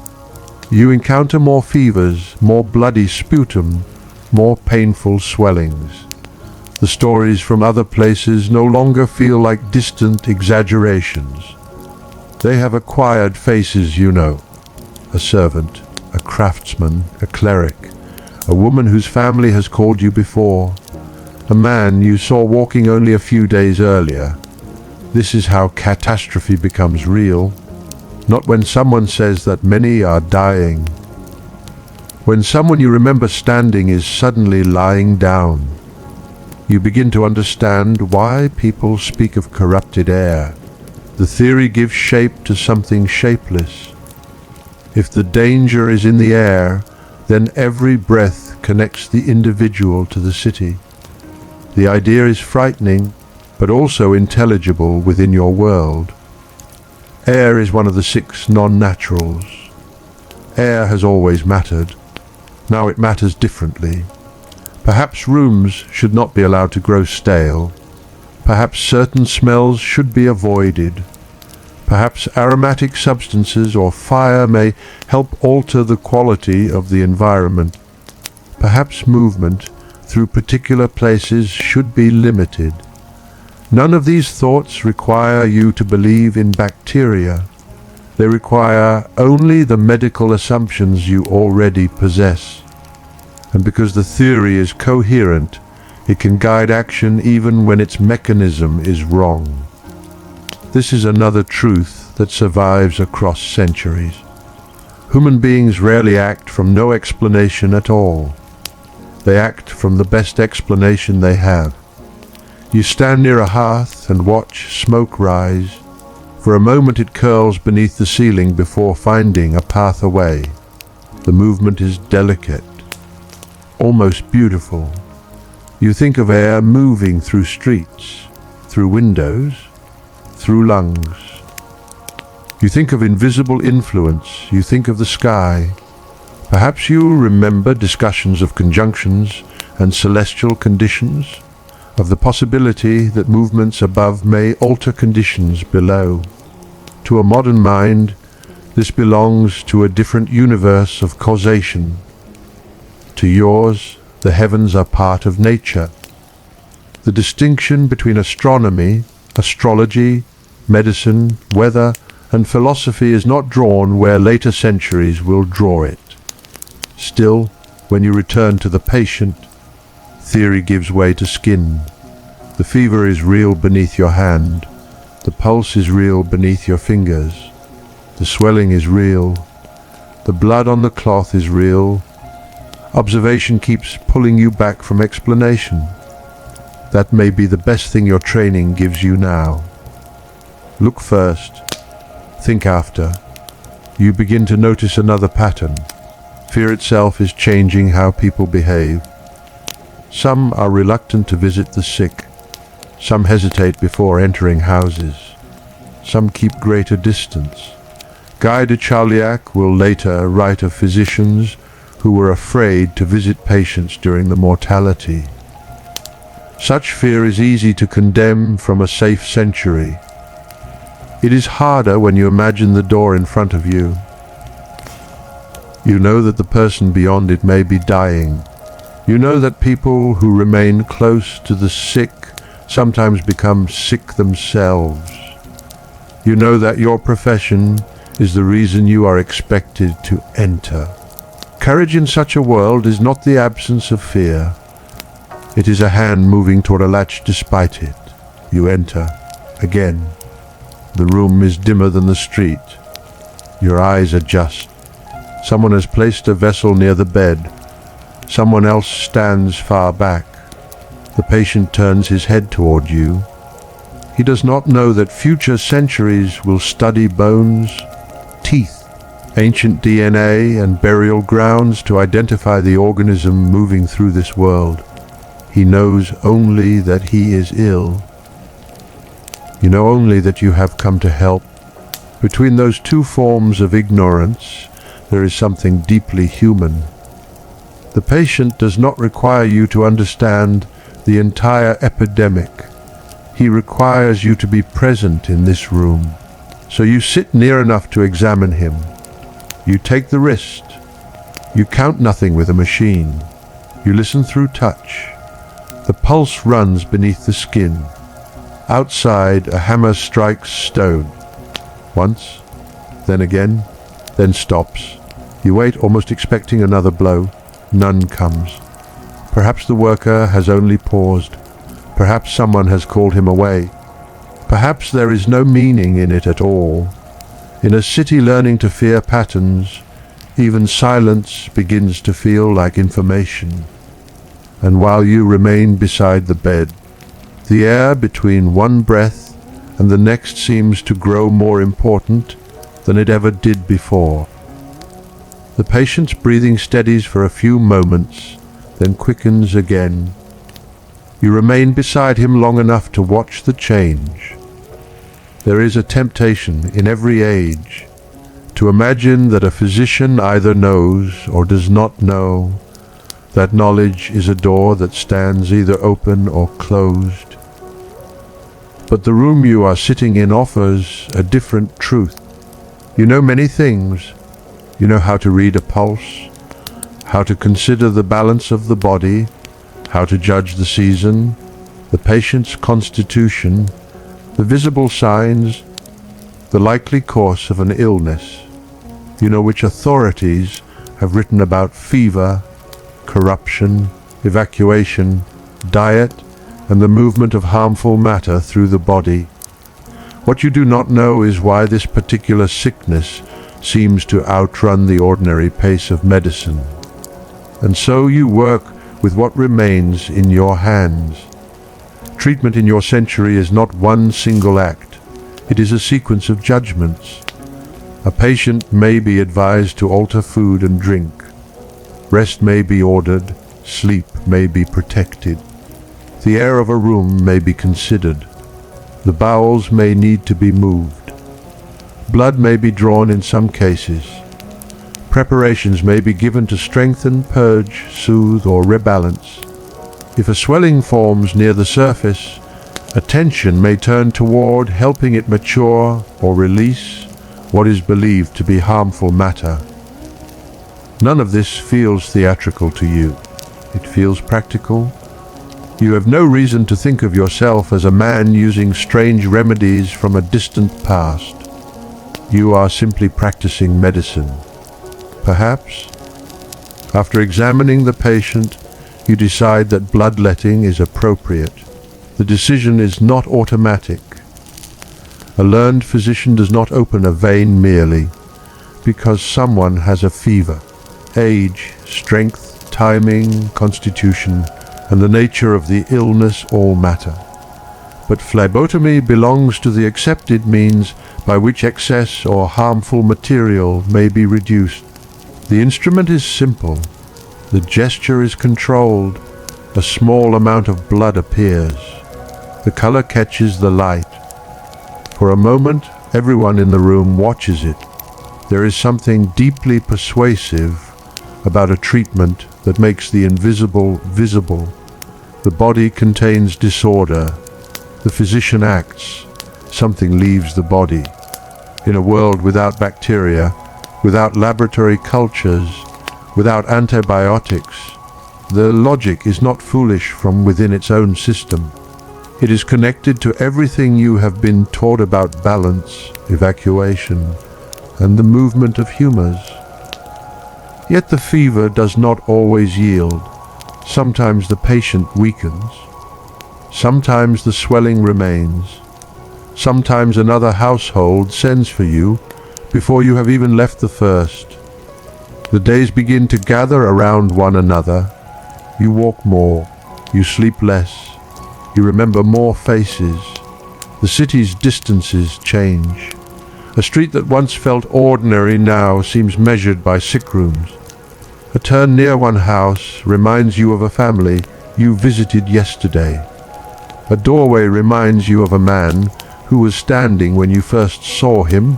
You encounter more fevers, more bloody sputum, more painful swellings. The stories from other places no longer feel like distant exaggerations. They have acquired faces, you know. A servant, a craftsman, a cleric, a woman whose family has called you before, a man you saw walking only a few days earlier. This is how catastrophe becomes real, not when someone says that many are dying. When someone you remember standing is suddenly lying down, you begin to understand why people speak of corrupted air. The theory gives shape to something shapeless. If the danger is in the air, then every breath connects the individual to the city. The idea is frightening, but also intelligible within your world. Air is one of the 6 non-naturals. Air has always mattered. Now it matters differently. Perhaps rooms should not be allowed to grow stale. Perhaps certain smells should be avoided. Perhaps aromatic substances or fire may help alter the quality of the environment. Perhaps movement through particular places should be limited. None of these thoughts require you to believe in bacteria. They require only the medical assumptions you already possess. And because the theory is coherent, it can guide action even when its mechanism is wrong. This is another truth that survives across centuries. Human beings rarely act from no explanation at all. They act from the best explanation they have. You stand near a hearth and watch smoke rise. For a moment it curls beneath the ceiling before finding a path away. The movement is delicate, almost beautiful. You think of air moving through streets, through windows, through lungs. You think of invisible influence. You think of the sky. Perhaps you remember discussions of conjunctions and celestial conditions, of the possibility that movements above may alter conditions below. To a modern mind, this belongs to a different universe of causation. To yours, the heavens are part of nature. The distinction between astronomy, astrology, medicine, weather, and philosophy is not drawn where later centuries will draw it. Still, when you return to the patient, theory gives way to skin. The fever is real beneath your hand. The pulse is real beneath your fingers. The swelling is real. The blood on the cloth is real. Observation keeps pulling you back from explanation. That may be the best thing your training gives you now. Look first. Think after. You begin to notice another pattern. Fear itself is changing how people behave. Some are reluctant to visit the sick. Some hesitate before entering houses. Some keep greater distance. Guy de Chauliac will later write of physicians who were afraid to visit patients during the mortality. Such fear is easy to condemn from a safe century. It is harder when you imagine the door in front of you. You know that the person beyond it may be dying. You know that people who remain close to the sick sometimes become sick themselves. You know that your profession is the reason you are expected to enter. Courage in such a world is not the absence of fear. It is a hand moving toward a latch despite it. You enter. Again. The room is dimmer than the street. Your eyes adjust. Someone has placed a vessel near the bed. Someone else stands far back. The patient turns his head toward you. He does not know that future centuries will study bones, teeth, ancient DNA, and burial grounds to identify the organism moving through this world. He knows only that he is ill. You know only that you have come to help. Between those two forms of ignorance, there is something deeply human. The patient does not require you to understand the entire epidemic. He requires you to be present in this room. So you sit near enough to examine him. You take the wrist. You count nothing with a machine. You listen through touch. The pulse runs beneath the skin. Outside, a hammer strikes stone. Once, then again, then stops. You wait, almost expecting another blow. None comes. Perhaps the worker has only paused. Perhaps someone has called him away. Perhaps there is no meaning in it at all. In a city learning to fear patterns, even silence begins to feel like information. And while you remain beside the bed, the air between one breath and the next seems to grow more important than it ever did before. The patient's breathing steadies for a few moments, then quickens again. You remain beside him long enough to watch the change. There is a temptation in every age to imagine that a physician either knows or does not know. That knowledge is a door that stands either open or closed. But the room you are sitting in offers a different truth. You know many things. You know how to read a pulse, how to consider the balance of the body, how to judge the season, the patient's constitution, the visible signs, the likely course of an illness. You know which authorities have written about fever, corruption, evacuation, diet, and the movement of harmful matter through the body. What you do not know is why this particular sickness seems to outrun the ordinary pace of medicine. And so you work with what remains in your hands. Treatment in your century is not one single act. It is a sequence of judgments. A patient may be advised to alter food and drink. Rest may be ordered. Sleep may be protected. The air of a room may be considered. The bowels may need to be moved. Blood may be drawn in some cases. Preparations may be given to strengthen, purge, soothe, or rebalance. If a swelling forms near the surface, attention may turn toward helping it mature or release what is believed to be harmful matter. None of this feels theatrical to you. It feels practical. You have no reason to think of yourself as a man using strange remedies from a distant past. You are simply practicing medicine. Perhaps, after examining the patient, you decide that bloodletting is appropriate. The decision is not automatic. A learned physician does not open a vein merely because someone has a fever. Age, strength, timing, constitution, and the nature of the illness all matter. But phlebotomy belongs to the accepted means by which excess or harmful material may be reduced. The instrument is simple. The gesture is controlled. A small amount of blood appears. The color catches the light. For a moment, everyone in the room watches it. There is something deeply persuasive about a treatment that makes the invisible visible. The body contains disorder. The physician acts. Something leaves the body. In a world without bacteria, without laboratory cultures, without antibiotics, the logic is not foolish from within its own system. It is connected to everything you have been taught about balance, evacuation, and the movement of humors. Yet the fever does not always yield. Sometimes the patient weakens. Sometimes the swelling remains. Sometimes another household sends for you before you have even left the first. The days begin to gather around one another. You walk more. You sleep less. You remember more faces. The city's distances change. A street that once felt ordinary now seems measured by sickrooms. A turn near one house reminds you of a family you visited yesterday. A doorway reminds you of a man who was standing when you first saw him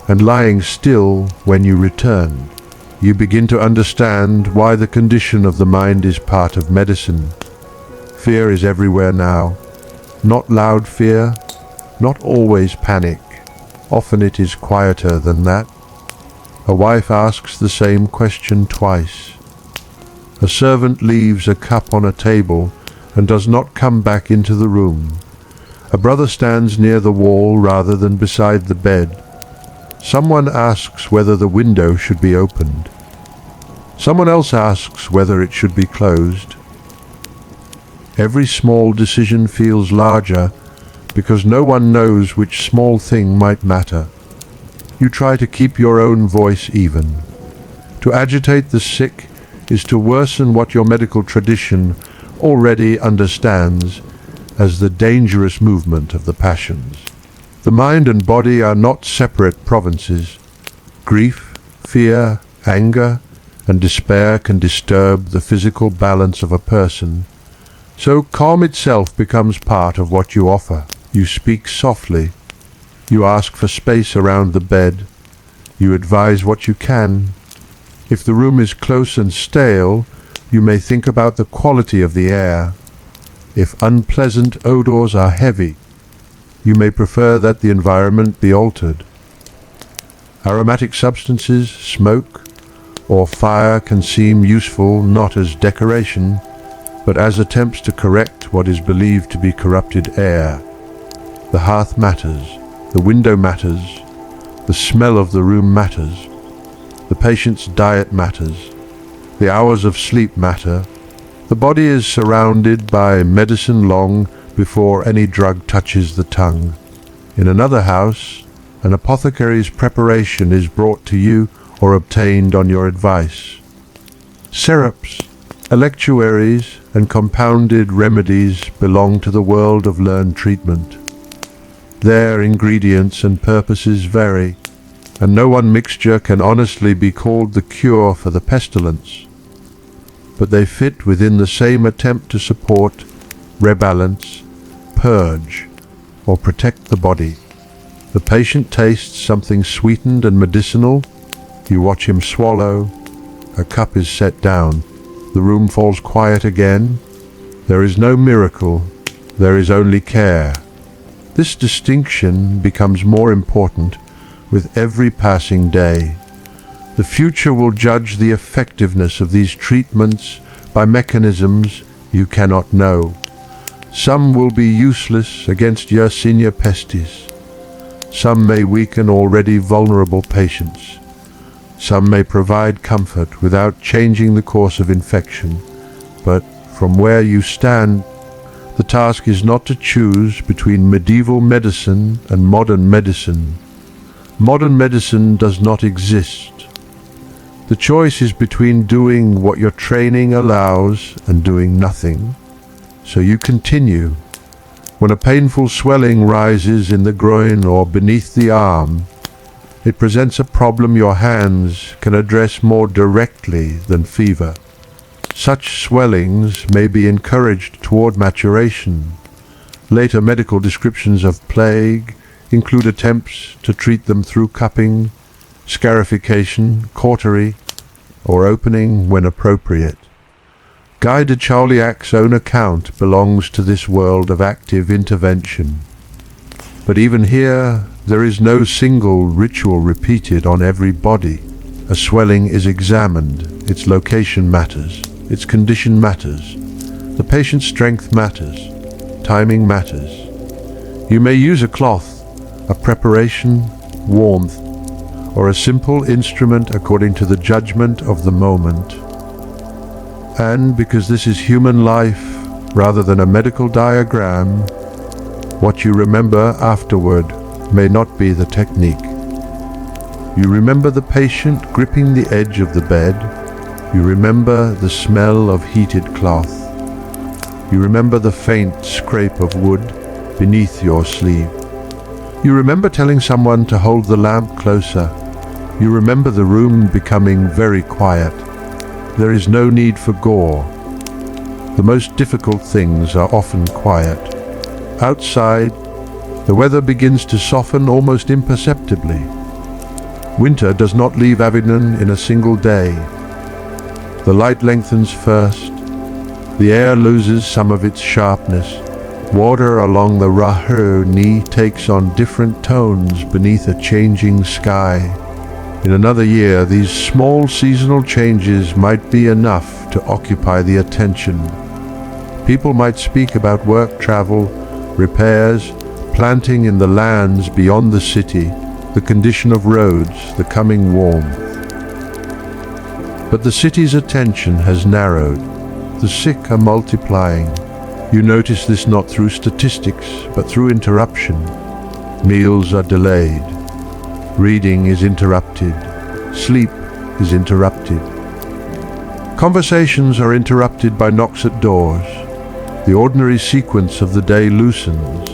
and lying still when you returned. You begin to understand why the condition of the mind is part of medicine. Fear is everywhere now. Not loud fear, not always panic. Often it is quieter than that. A wife asks the same question twice. A servant leaves a cup on a table and does not come back into the room. A brother stands near the wall rather than beside the bed. Someone asks whether the window should be opened. Someone else asks whether it should be closed. Every small decision feels larger because no one knows which small thing might matter. You try to keep your own voice even. To agitate the sick is to worsen what your medical tradition already understands as the dangerous movement of the passions. The mind and body are not separate provinces. Grief, fear, anger, and despair can disturb the physical balance of a person. So calm itself becomes part of what you offer. You speak softly. You ask for space around the bed. You advise what you can. If the room is close and stale, you may think about the quality of the air. If unpleasant odors are heavy, you may prefer that the environment be altered. Aromatic substances, smoke, or fire can seem useful not as decoration, but as attempts to correct what is believed to be corrupted air. The hearth matters, the window matters, the smell of the room matters, the patient's diet matters, the hours of sleep matter. The body is surrounded by medicine long before any drug touches the tongue. In another house, an apothecary's preparation is brought to you or obtained on your advice. Syrups, electuaries, and compounded remedies belong to the world of learned treatment. Their ingredients and purposes vary, and no one mixture can honestly be called the cure for the pestilence. But they fit within the same attempt to support, rebalance, purge, or protect the body. The patient tastes something sweetened and medicinal. You watch him swallow. A cup is set down. The room falls quiet again. There is no miracle. There is only care. This distinction becomes more important with every passing day. The future will judge the effectiveness of these treatments by mechanisms you cannot know. Some will be useless against Yersinia pestis. Some may weaken already vulnerable patients. Some may provide comfort without changing the course of infection. But from where you stand, the task is not to choose between medieval medicine and modern medicine. Modern medicine does not exist. The choice is between doing what your training allows and doing nothing. So you continue. When a painful swelling rises in the groin or beneath the arm, it presents a problem your hands can address more directly than fever. Such swellings may be encouraged toward maturation. Later medical descriptions of plague include attempts to treat them through cupping, scarification, cautery, or opening when appropriate. Guy de Chauliac's own account belongs to this world of active intervention. But even here, there is no single ritual repeated on every body. A swelling is examined, its location matters, its condition matters, the patient's strength matters. timing matters. You may use a cloth, a preparation, warmth, or a simple instrument according to the judgment of the moment. And because this is human life rather than a medical diagram, what you remember afterward may not be the technique. You remember the patient gripping the edge of the bed. You remember the smell of heated cloth. You remember the faint scrape of wood beneath your sleeve. You remember telling someone to hold the lamp closer. You remember the room becoming very quiet. There is no need for gore. The most difficult things are often quiet. Outside, the weather begins to soften almost imperceptibly. Winter does not leave Avignon in a single day. The light lengthens first. The air loses some of its sharpness. Water along the Rhône takes on different tones beneath a changing sky. In another year, these small seasonal changes might be enough to occupy the attention. People might speak about work travel, repairs, planting in the lands beyond the city, the condition of roads, the coming warmth. But the city's attention has narrowed. The sick are multiplying. You notice this not through statistics, but through interruption. Meals are delayed. Reading is interrupted. Sleep is interrupted. Conversations are interrupted by knocks at doors. The ordinary sequence of the day loosens.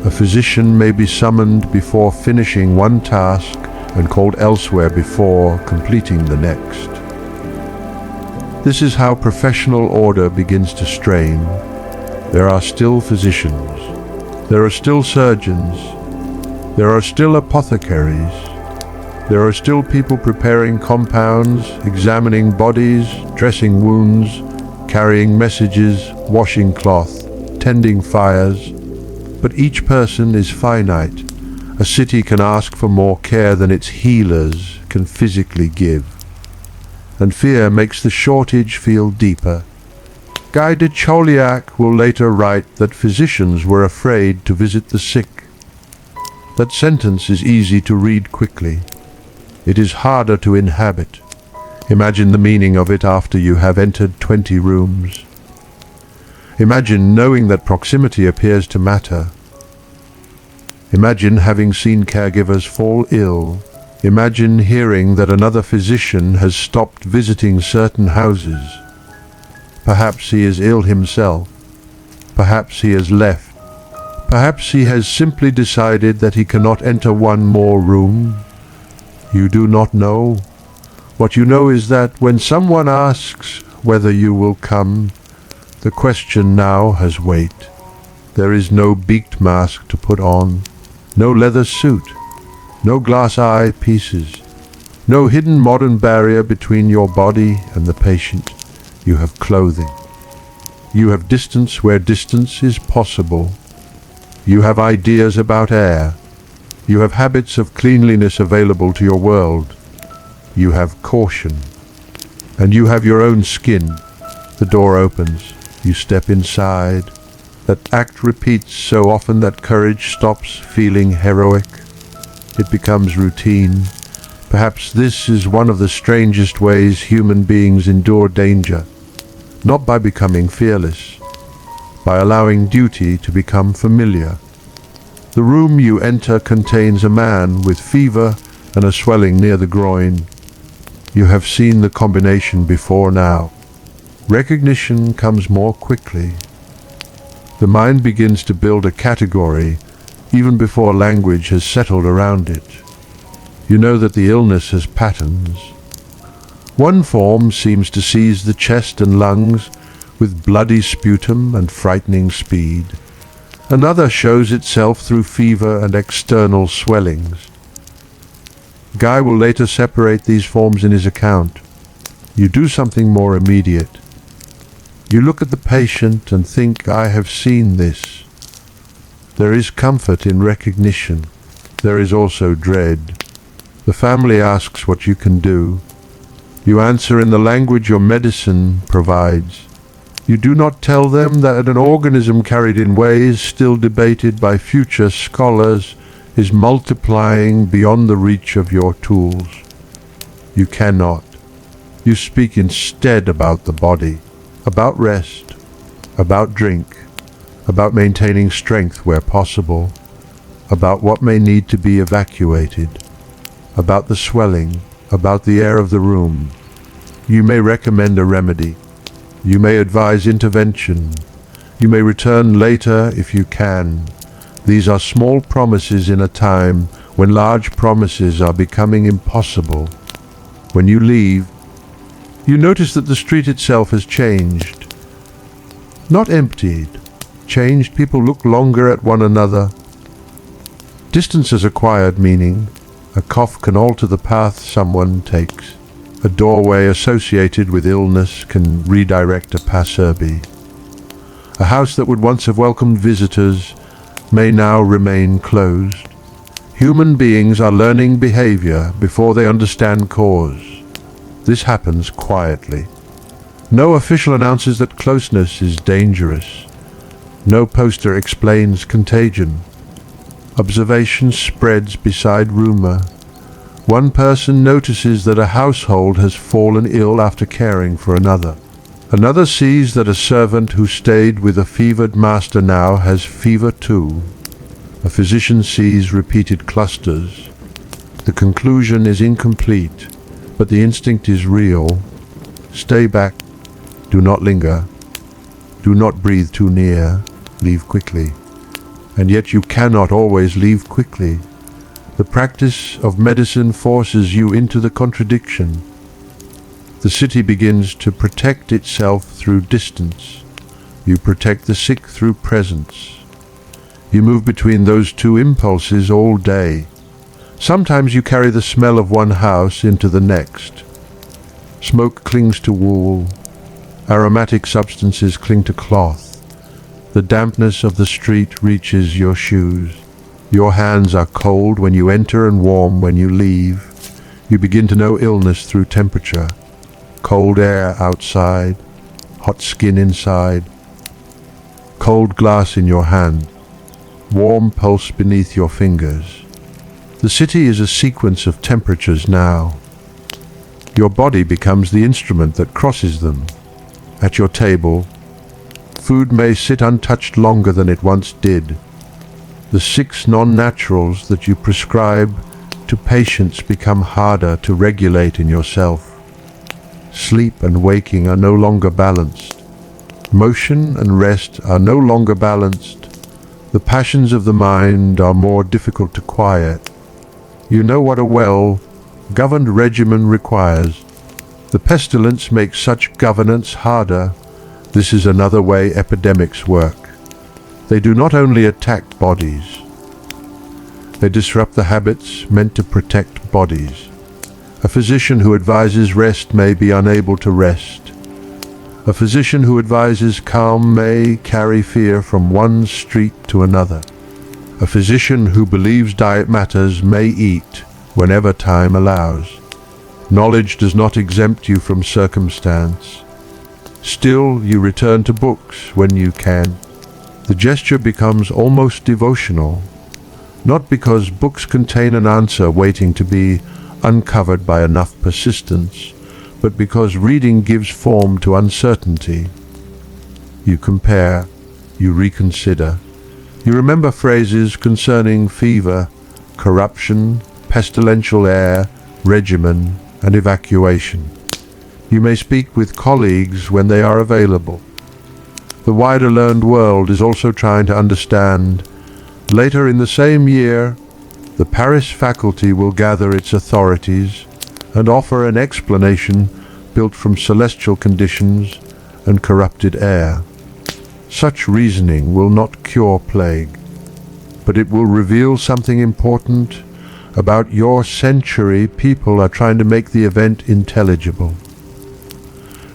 A physician may be summoned before finishing one task and called elsewhere before completing the next. This is how professional order begins to strain. There are still physicians. There are still surgeons. There are still apothecaries. There are still people preparing compounds, examining bodies, dressing wounds, carrying messages, washing cloth, tending fires. But each person is finite. A city can ask for more care than its healers can physically give. And fear makes the shortage feel deeper. Guy de Chauliac will later write that physicians were afraid to visit the sick. That sentence is easy to read quickly. It is harder to inhabit. Imagine the meaning of it after you have entered 20 rooms. Imagine knowing that proximity appears to matter. Imagine having seen caregivers fall ill. Imagine hearing that another physician has stopped visiting certain houses. Perhaps he is ill himself. Perhaps he has left. Perhaps he has simply decided that he cannot enter one more room. You do not know. What you know is that when someone asks whether you will come, the question now has weight. There is no beaked mask to put on, no leather suit, no glass eye pieces, no hidden modern barrier between your body and the patient. You have clothing. You have distance where distance is possible. You have ideas about air. You have habits of cleanliness available to your world. You have caution. And you have your own skin. The door opens. You step inside. That act repeats so often that courage stops feeling heroic. It becomes routine. Perhaps this is one of the strangest ways human beings endure danger. Not by becoming fearless, by allowing duty to become familiar. The room you enter contains a man with fever and a swelling near the groin. You have seen the combination before now. Recognition comes more quickly. The mind begins to build a category even before language has settled around it. You know that the illness has patterns. One form seems to seize the chest and lungs with bloody sputum and frightening speed. Another shows itself through fever and external swellings. Guy will later separate these forms in his account. You do something more immediate. You look at the patient and think, I have seen this. There is comfort in recognition. There is also dread. The family asks what you can do. You answer in the language your medicine provides. You do not tell them that an organism carried in ways still debated by future scholars is multiplying beyond the reach of your tools. You cannot. You speak instead about the body, about rest, about drink, about maintaining strength where possible, about what may need to be evacuated, about the swelling, about the air of the room. You may recommend a remedy. You may advise intervention. You may return later if you can. These are small promises in a time when large promises are becoming impossible. When you leave, you notice that the street itself has changed. Not emptied. Changed. People look longer at one another. Distance has acquired meaning. A cough can alter the path someone takes. A doorway associated with illness can redirect a passerby. A house that would once have welcomed visitors may now remain closed. Human beings are learning behavior before they understand cause. This happens quietly. No official announces that closeness is dangerous. No poster explains contagion. Observation spreads beside rumor. One person notices that a household has fallen ill after caring for another. Another sees that a servant who stayed with a fevered master now has fever too. A physician sees repeated clusters. The conclusion is incomplete, but the instinct is real. Stay back. Do not linger. Do not breathe too near. Leave quickly. And yet you cannot always leave quickly. The practice of medicine forces you into the contradiction. The city begins to protect itself through distance. You protect the sick through presence. You move between those two impulses all day. Sometimes you carry the smell of one house into the next. Smoke clings to wool. Aromatic substances cling to cloth. The dampness of the street reaches your shoes. Your hands are cold when you enter and warm when you leave. You begin to know illness through temperature. Cold air outside, hot skin inside. Cold glass in your hand, warm pulse beneath your fingers. The city is a sequence of temperatures now. Your body becomes the instrument that crosses them. At your table, food may sit untouched longer than it once did. The 6 non-naturals that you prescribe to patients become harder to regulate in yourself. Sleep and waking are no longer balanced. Motion and rest are no longer balanced. The passions of the mind are more difficult to quiet. You know what a well-governed regimen requires. The pestilence makes such governance harder. This is another way epidemics work. They do not only attack bodies. They disrupt the habits meant to protect bodies. A physician who advises rest may be unable to rest. A physician who advises calm may carry fear from one street to another. A physician who believes diet matters may eat whenever time allows. Knowledge does not exempt you from circumstance. Still, you return to books when you can. The gesture becomes almost devotional, not because books contain an answer waiting to be uncovered by enough persistence, but because reading gives form to uncertainty. You compare, you reconsider, you remember phrases concerning fever, corruption, pestilential air, regimen, and evacuation. You may speak with colleagues when they are available. The wider learned world is also trying to understand. Later in the same year, the Paris faculty will gather its authorities and offer an explanation built from celestial conditions and corrupted air. Such reasoning will not cure plague, but it will reveal something important about your century. People are trying to make the event intelligible.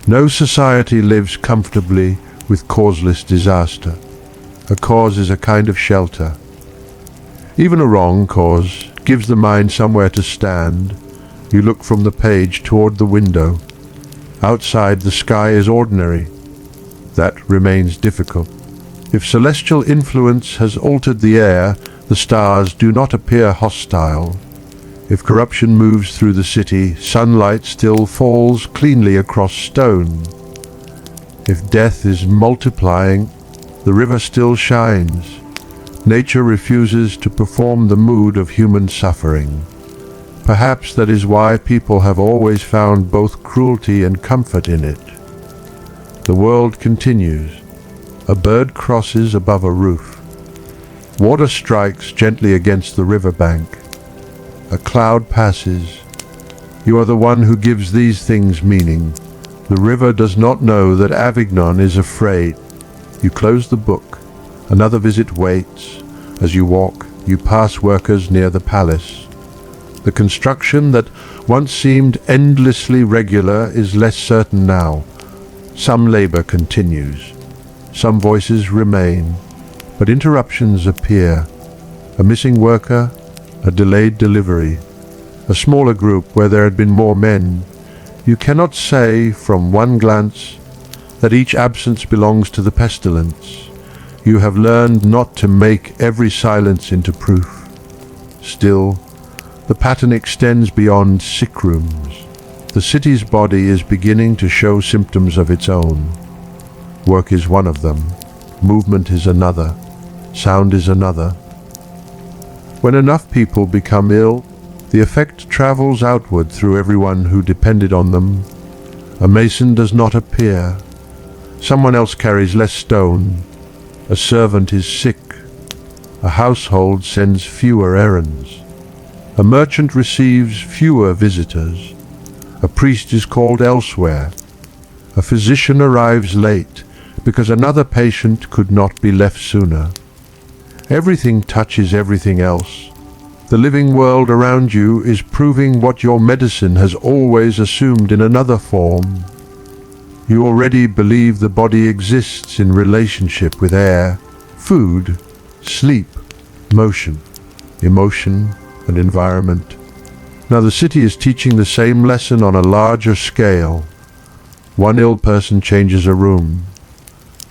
No society lives comfortably with causeless disaster. A cause is a kind of shelter. Even a wrong cause gives the mind somewhere to stand. You look from the page toward the window. Outside, the sky is ordinary. That remains difficult. If celestial influence has altered the air, the stars do not appear hostile. If corruption moves through the city, sunlight still falls cleanly across stone. If death is multiplying, the river still shines. Nature refuses to perform the mood of human suffering. Perhaps that is why people have always found both cruelty and comfort in it. The world continues. A bird crosses above a roof. Water strikes gently against the riverbank. A cloud passes. You are the one who gives these things meaning. The river does not know that Avignon is afraid. You close the book. Another visit waits. As you walk, you pass workers near the palace. The construction that once seemed endlessly regular is less certain now. Some labor continues. Some voices remain, but interruptions appear. A missing worker, a delayed delivery, a smaller group where there had been more men. You cannot say from one glance that each absence belongs to the pestilence. You have learned not to make every silence into proof. Still, the pattern extends beyond sickrooms. The city's body is beginning to show symptoms of its own. Work is one of them. Movement is another. Sound is another. When enough people become ill, the effect travels outward through everyone who depended on them. A mason does not appear. Someone else carries less stone. A servant is sick. A household sends fewer errands. A merchant receives fewer visitors. A priest is called elsewhere. A physician arrives late because another patient could not be left sooner. Everything touches everything else. The living world around you is proving what your medicine has always assumed in another form. You already believe the body exists in relationship with air, food, sleep, motion, emotion, and environment. Now the city is teaching the same lesson on a larger scale. One ill person changes a room.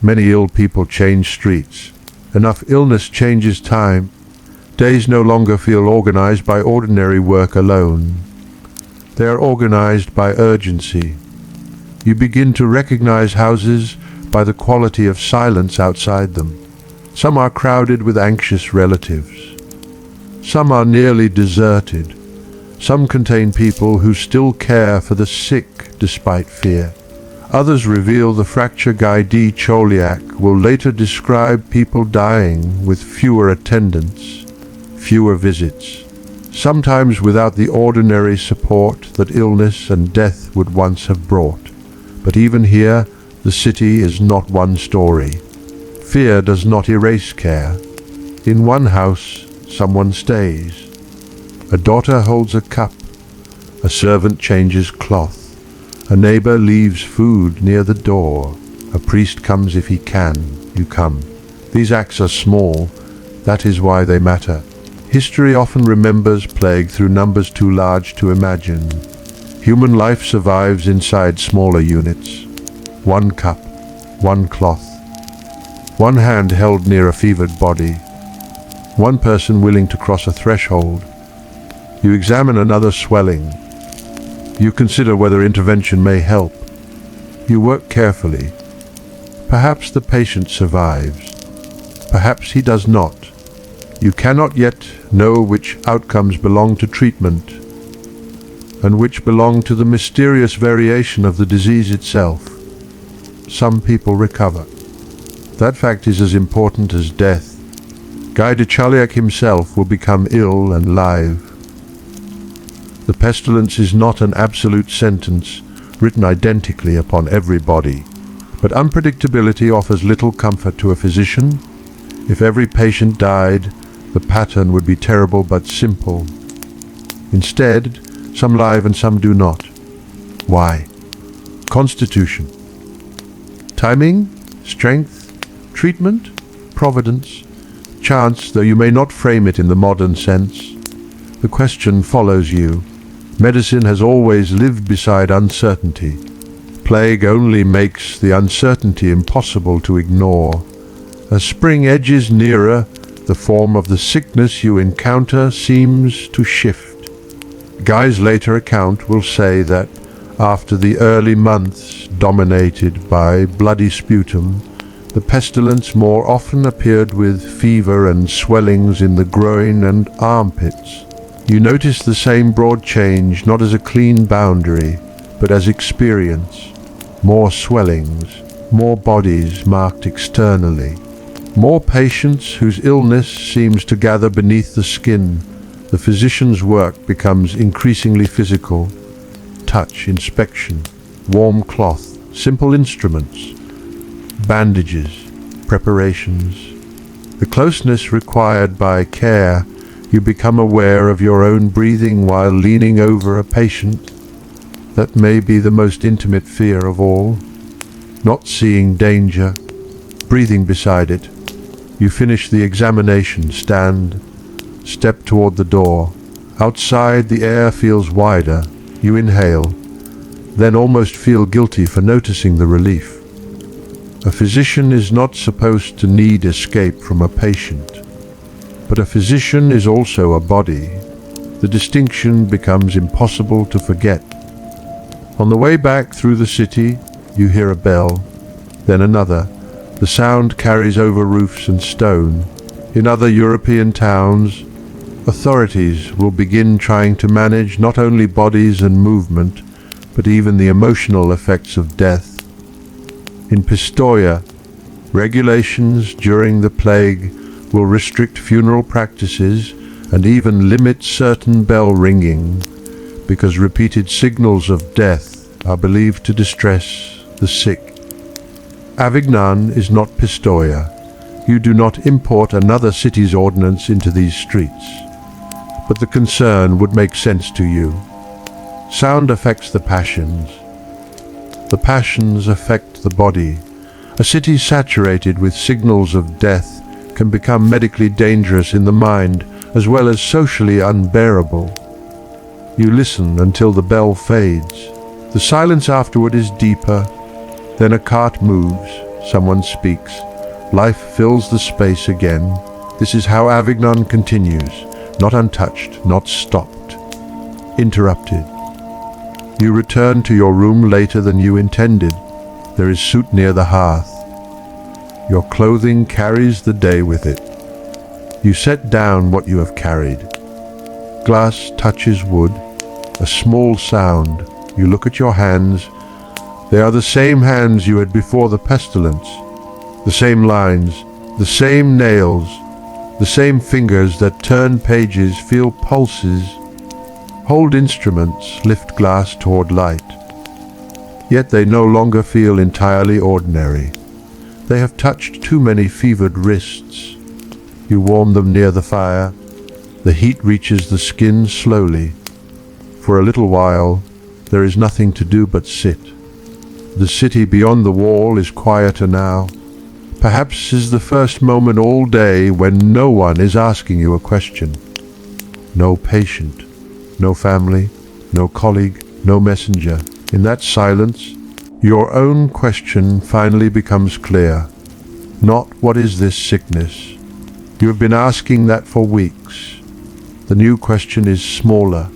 Many ill people change streets. Enough illness changes time. Days no longer feel organized by ordinary work alone. They are organized by urgency. You begin to recognize houses by the quality of silence outside them. Some are crowded with anxious relatives. Some are nearly deserted. Some contain people who still care for the sick despite fear. Others reveal the fracture Guy de Chauliac will later describe people dying with fewer attendants, fewer visits, sometimes without the ordinary support that illness and death would once have brought. But even here, the city is not one story. Fear does not erase care. In one house, someone stays. A daughter holds a cup. A servant changes cloth. A neighbor leaves food near the door. A priest comes if he can. You come. These acts are small. That is why they matter. History often remembers plague through numbers too large to imagine. Human life survives inside smaller units. One cup, one cloth, one hand held near a fevered body, one person willing to cross a threshold. You examine another swelling. You consider whether intervention may help. You work carefully. Perhaps the patient survives. Perhaps he does not. You cannot yet know which outcomes belong to treatment and which belong to the mysterious variation of the disease itself. Some people recover. That fact is as important as death. Guy de Chauliac himself will become ill and live. The pestilence is not an absolute sentence written identically upon every body, but unpredictability offers little comfort to a physician. If every patient died, the pattern would be terrible but simple. Instead, some live and some do not. Why? Constitution. Timing, strength, treatment, providence, chance, though you may not frame it in the modern sense. The question follows you. Medicine has always lived beside uncertainty. plague only makes the uncertainty impossible to ignore. As spring edges nearer, the form of the sickness you encounter seems to shift. Guy's later account will say that after the early months dominated by bloody sputum, the pestilence more often appeared with fever and swellings in the groin and armpits. You notice the same broad change not as a clean boundary, but as experience. More swellings, more bodies marked externally, more patients whose illness seems to gather beneath the skin. The physician's work becomes increasingly physical. Touch, inspection, warm cloth, simple instruments, bandages, preparations. The closeness required by care, you become aware of your own breathing while leaning over a patient. That may be the most intimate fear of all. Not seeing danger, breathing beside it. You finish the examination, stand, step toward the door. Outside the air feels wider. You inhale, then almost feel guilty for noticing the relief. A physician is not supposed to need escape from a patient, but a physician is also a body. The distinction becomes impossible to forget. On the way back through the city, you hear a bell, then another. The sound carries over roofs and stone. In other European towns, authorities will begin trying to manage not only bodies and movement, but even the emotional effects of death. In Pistoia, regulations during the plague will restrict funeral practices and even limit certain bell ringing, because repeated signals of death are believed to distress the sick. Avignon is not Pistoia. You do not import another city's ordinance into these streets, but the concern would make sense to you. Sound affects the passions. The passions affect the body. A city saturated with signals of death can become medically dangerous in the mind as well as socially unbearable. You listen until the bell fades. The silence afterward is deeper. Then a cart moves. Someone speaks. Life fills the space again. This is how Avignon continues, not untouched, not stopped, interrupted. You return to your room later than you intended. There is soot near the hearth. Your clothing carries the day with it. You set down what you have carried. Glass touches wood, a small sound. You look at your hands. They are the same hands you had before the pestilence. The same lines, the same nails, the same fingers that turn pages, feel pulses, hold instruments, lift glass toward light. Yet they no longer feel entirely ordinary. They have touched too many fevered wrists. You warm them near the fire. The heat reaches the skin slowly. For a little while, there is nothing to do but sit. The city beyond the wall is quieter now. Perhaps is the first moment all day when no one is asking you a question. No patient, no family, no colleague, no messenger. In that silence, your own question finally becomes clear. Not what is this sickness? You have been asking that for weeks. The new question is smaller.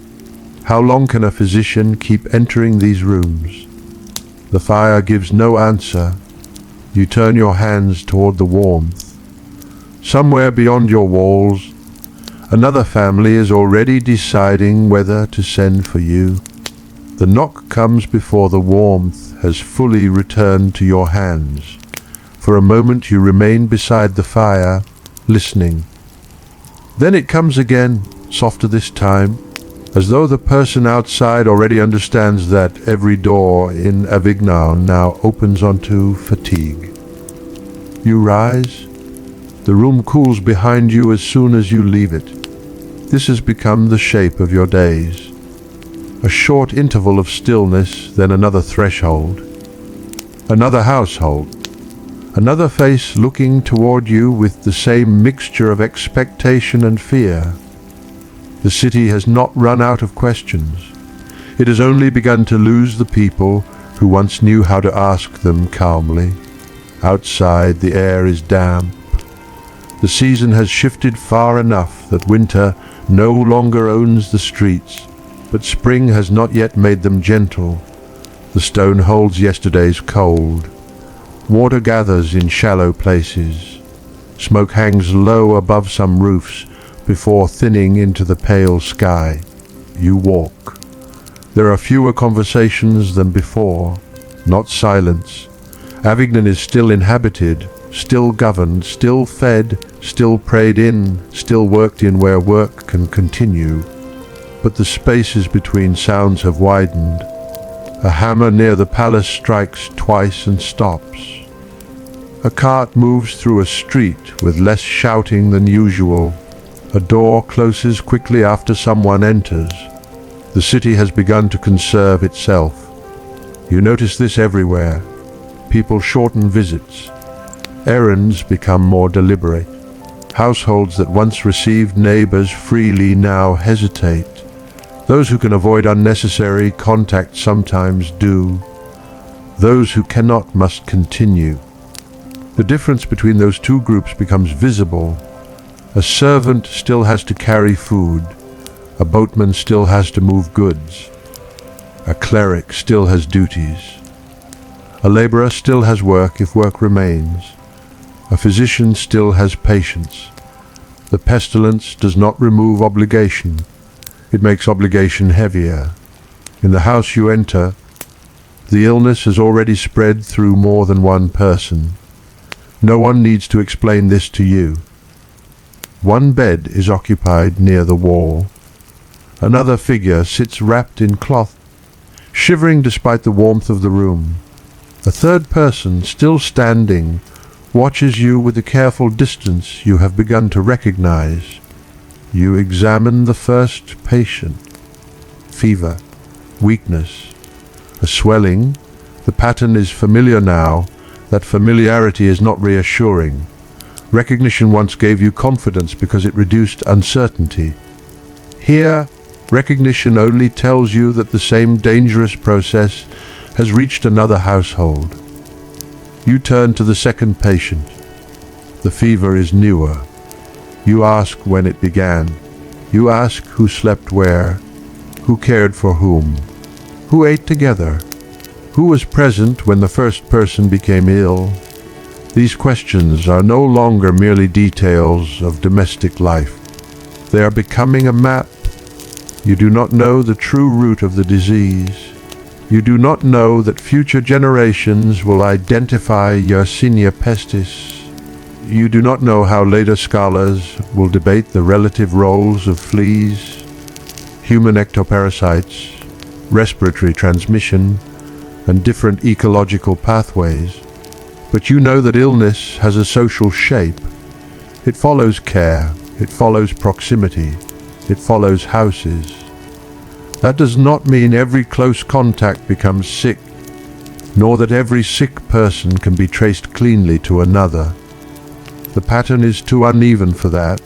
How long can a physician keep entering these rooms? The fire gives no answer. You turn your hands toward the warmth. Somewhere beyond your walls, another family is already deciding whether to send for you. The knock comes before the warmth has fully returned to your hands. For a moment you remain beside the fire, listening. Then it comes again, softer this time, as though the person outside already understands that every door in Avignon now opens onto fatigue. You rise. The room cools behind you as soon as you leave it. This has become the shape of your days. A short interval of stillness, then another threshold. Another household. Another face looking toward you with the same mixture of expectation and fear. The city has not run out of questions. It has only begun to lose the people who once knew how to ask them calmly. Outside the air is damp. The season has shifted far enough that winter no longer owns the streets, but spring has not yet made them gentle. The stone holds yesterday's cold. Water gathers in shallow places. Smoke hangs low above some roofs before thinning into the pale sky. You walk. There are fewer conversations than before, not silence. Avignon is still inhabited, still governed, still fed, still prayed in, still worked in where work can continue. But the spaces between sounds have widened. A hammer near the palace strikes twice and stops. A cart moves through a street with less shouting than usual. A door closes quickly after someone enters. The city has begun to conserve itself. You notice this everywhere. People shorten visits. Errands become more deliberate. Households that once received neighbors freely now hesitate. Those who can avoid unnecessary contact sometimes do. Those who cannot must continue. The difference between those two groups becomes visible. A servant still has to carry food. A boatman still has to move goods. A cleric still has duties. A laborer still has work if work remains. A physician still has patience. The pestilence does not remove obligation. It makes obligation heavier. In the house you enter, the illness has already spread through more than one person. No one needs to explain this to you. One bed is occupied near the wall. Another figure sits wrapped in cloth, shivering despite the warmth of the room. A third person, still standing, watches you with the careful distance you have begun to recognize. You examine the first patient. Fever, weakness, a swelling. The pattern is familiar now. That familiarity is not reassuring. Recognition once gave you confidence because it reduced uncertainty. Here, recognition only tells you that the same dangerous process has reached another household. You turn to the second patient. The fever is newer. You ask when it began. You ask who slept where, who cared for whom, who ate together, who was present when the first person became ill. These questions are no longer merely details of domestic life. They are becoming a map. You do not know the true root of the disease. You do not know that future generations will identify Yersinia pestis. You do not know how later scholars will debate the relative roles of fleas, human ectoparasites, respiratory transmission, and different ecological pathways. But you know that illness has a social shape. It follows care, it follows proximity, it follows houses. That does not mean every close contact becomes sick, nor that every sick person can be traced cleanly to another. The pattern is too uneven for that.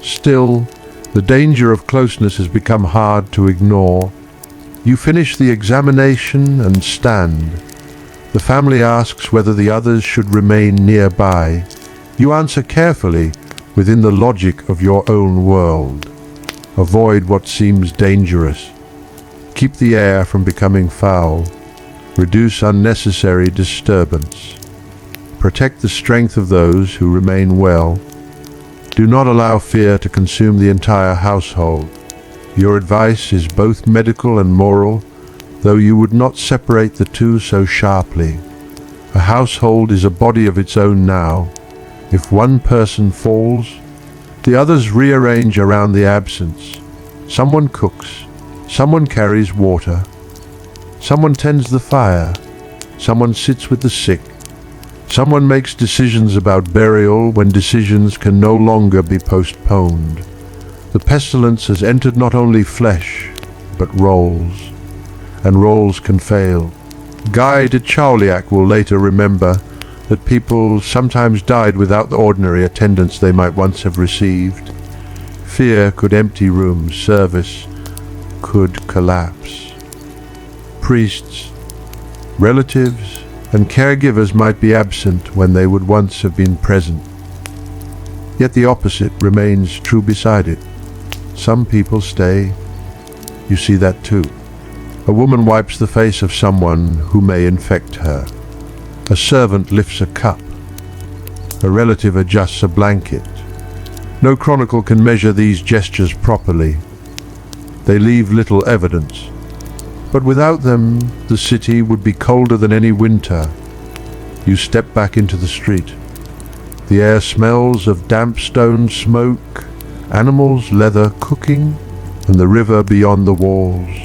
Still, the danger of closeness has become hard to ignore. You finish the examination and stand. The family asks whether the others should remain nearby. You answer carefully within the logic of your own world. Avoid what seems dangerous. Keep the air from becoming foul. Reduce unnecessary disturbance. Protect the strength of those who remain well. Do not allow fear to consume the entire household. Your advice is both medical and moral, though you would not separate the two so sharply. A household is a body of its own now. If one person falls, the others rearrange around the absence. Someone cooks, someone carries water, someone tends the fire, someone sits with the sick, someone makes decisions about burial when decisions can no longer be postponed. The pestilence has entered not only flesh, but roles, and roles can fail. Guy de Chauliac will later remember that people sometimes died without the ordinary attendance they might once have received. Fear could empty rooms, service could collapse. Priests, Relatives and caregivers might be absent when they would once have been present. Yet the opposite remains true beside it. Some people stay. You see that too. A woman wipes the face of someone who may infect her. A servant lifts a cup. A relative adjusts a blanket. No chronicle can measure these gestures properly. They leave little evidence. But without them, the city would be colder than any winter. You step back into the street. The air smells of damp stone smoke, animals' leather cooking, and the river beyond the walls.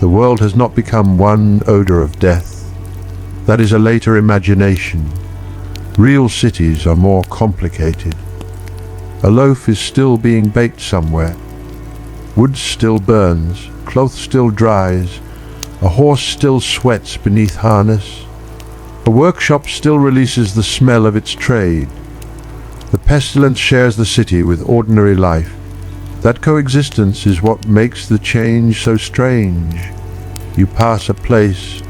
The world has not become one odor of death. That is a later imagination. Real cities are more complicated. A loaf is still being baked somewhere. Wood still burns, cloth still dries, a horse still sweats beneath harness. A workshop still releases the smell of its trade. The pestilence shares the city with ordinary life. That coexistence is what makes the change so strange. You pass a place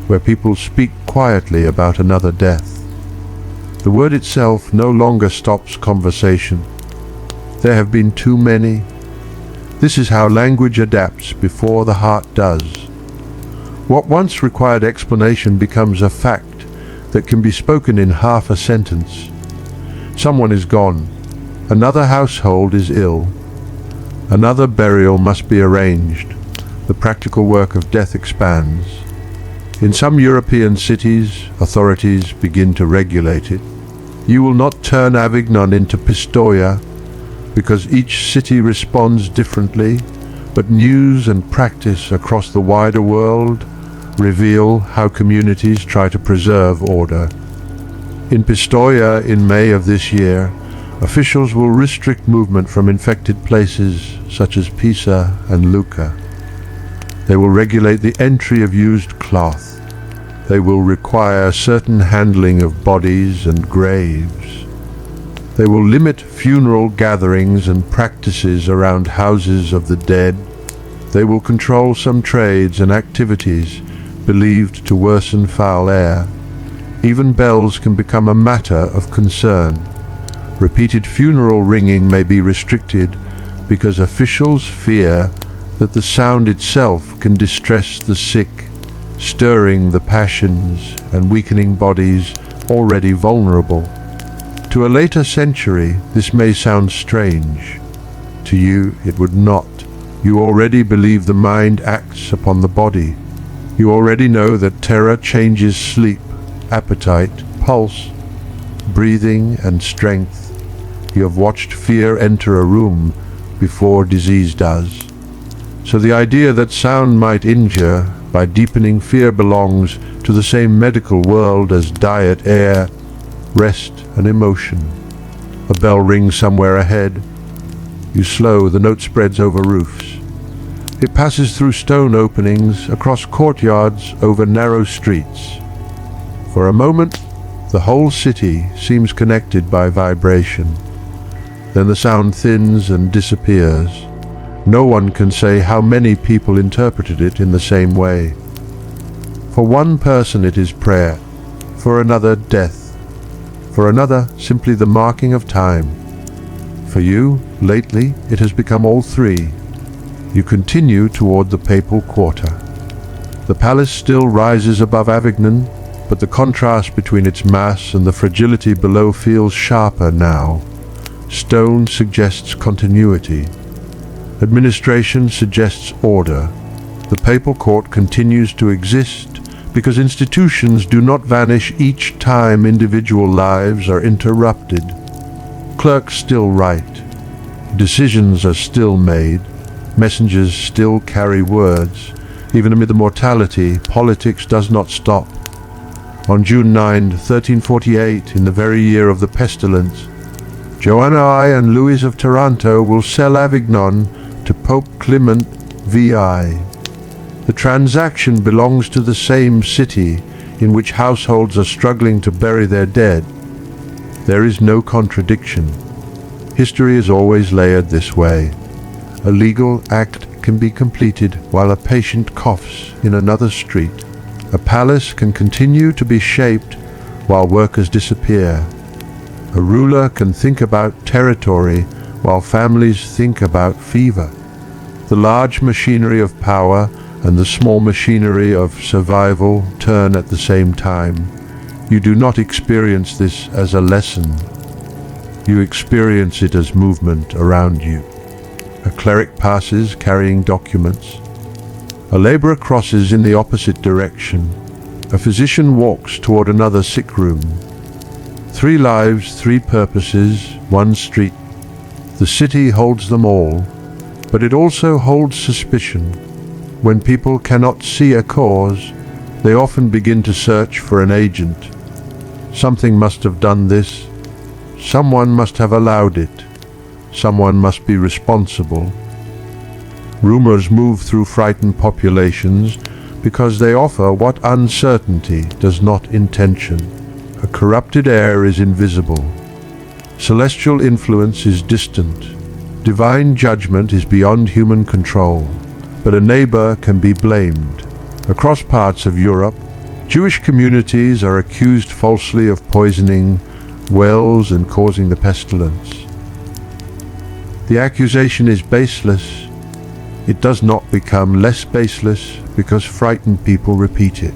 where people speak quietly about another death. The word itself no longer stops conversation. There have been too many. This is how language adapts before the heart does. What once required explanation becomes a fact that can be spoken in half a sentence. Someone is gone. Another household is ill. Another burial must be arranged. The practical work of death expands. In some European cities, authorities begin to regulate it. You will not turn Avignon into Pistoia, because each city responds differently, but news and practice across the wider world reveal how communities try to preserve order. In Pistoia in May of this year, officials will restrict movement from infected places such as Pisa and Lucca. They will regulate the entry of used cloth. They will require certain handling of bodies and graves. They will limit funeral gatherings and practices around houses of the dead. They will control some trades and activities believed to worsen foul air. Even bells can become a matter of concern. Repeated funeral ringing may be restricted because officials fear that the sound itself can distress the sick, stirring the passions and weakening bodies already vulnerable. To a later century, this may sound strange. To you, it would not. You already believe the mind acts upon the body. You already know that terror changes sleep, appetite, pulse, breathing, and strength. You have watched fear enter a room before disease does. So the idea that sound might injure by deepening fear belongs to the same medical world as diet, air, rest, and emotion. A bell rings somewhere ahead. You slow, the note spreads over roofs. It passes through stone openings, across courtyards, over narrow streets. For a moment, the whole city seems connected by vibration. Then the sound thins and disappears. No one can say how many people interpreted it in the same way. For one person it is prayer, for another death, for another simply the marking of time. For you, lately, it has become all three. You continue toward the papal quarter. The palace still rises above Avignon, but the contrast between its mass and the fragility below feels sharper now. Stone suggests continuity. Administration suggests order. The papal court continues to exist because institutions do not vanish each time individual lives are interrupted. Clerks still write. Decisions are still made. Messengers still carry words. Even amid the mortality, politics does not stop. On June 9, 1348, in the very year of the pestilence, Joanna I and Louis of Taranto will sell Avignon to Pope Clement VI. The transaction belongs to the same city in which households are struggling to bury their dead. There is no contradiction. History is always layered this way. A legal act can be completed while a patient coughs in another street. A palace can continue to be shaped while workers disappear. A ruler can think about territory while families think about fever. The large machinery of power and the small machinery of survival turn at the same time. You do not experience this as a lesson. You experience it as movement around you. A cleric passes carrying documents. A laborer crosses in the opposite direction. A physician walks toward another sick room. 3 lives, 3 purposes, 1 street. The city holds them all, but it also holds suspicion. When people cannot see a cause, they often begin to search for an agent. Something must have done this. Someone must have allowed it. Someone must be responsible. Rumors move through frightened populations because they offer what uncertainty does not intention. A corrupted air is invisible. Celestial influence is distant. Divine judgment is beyond human control. But a neighbor can be blamed. Across parts of Europe, Jewish communities are accused falsely of poisoning wells and causing the pestilence. The accusation is baseless. It does not become less baseless because frightened people repeat it.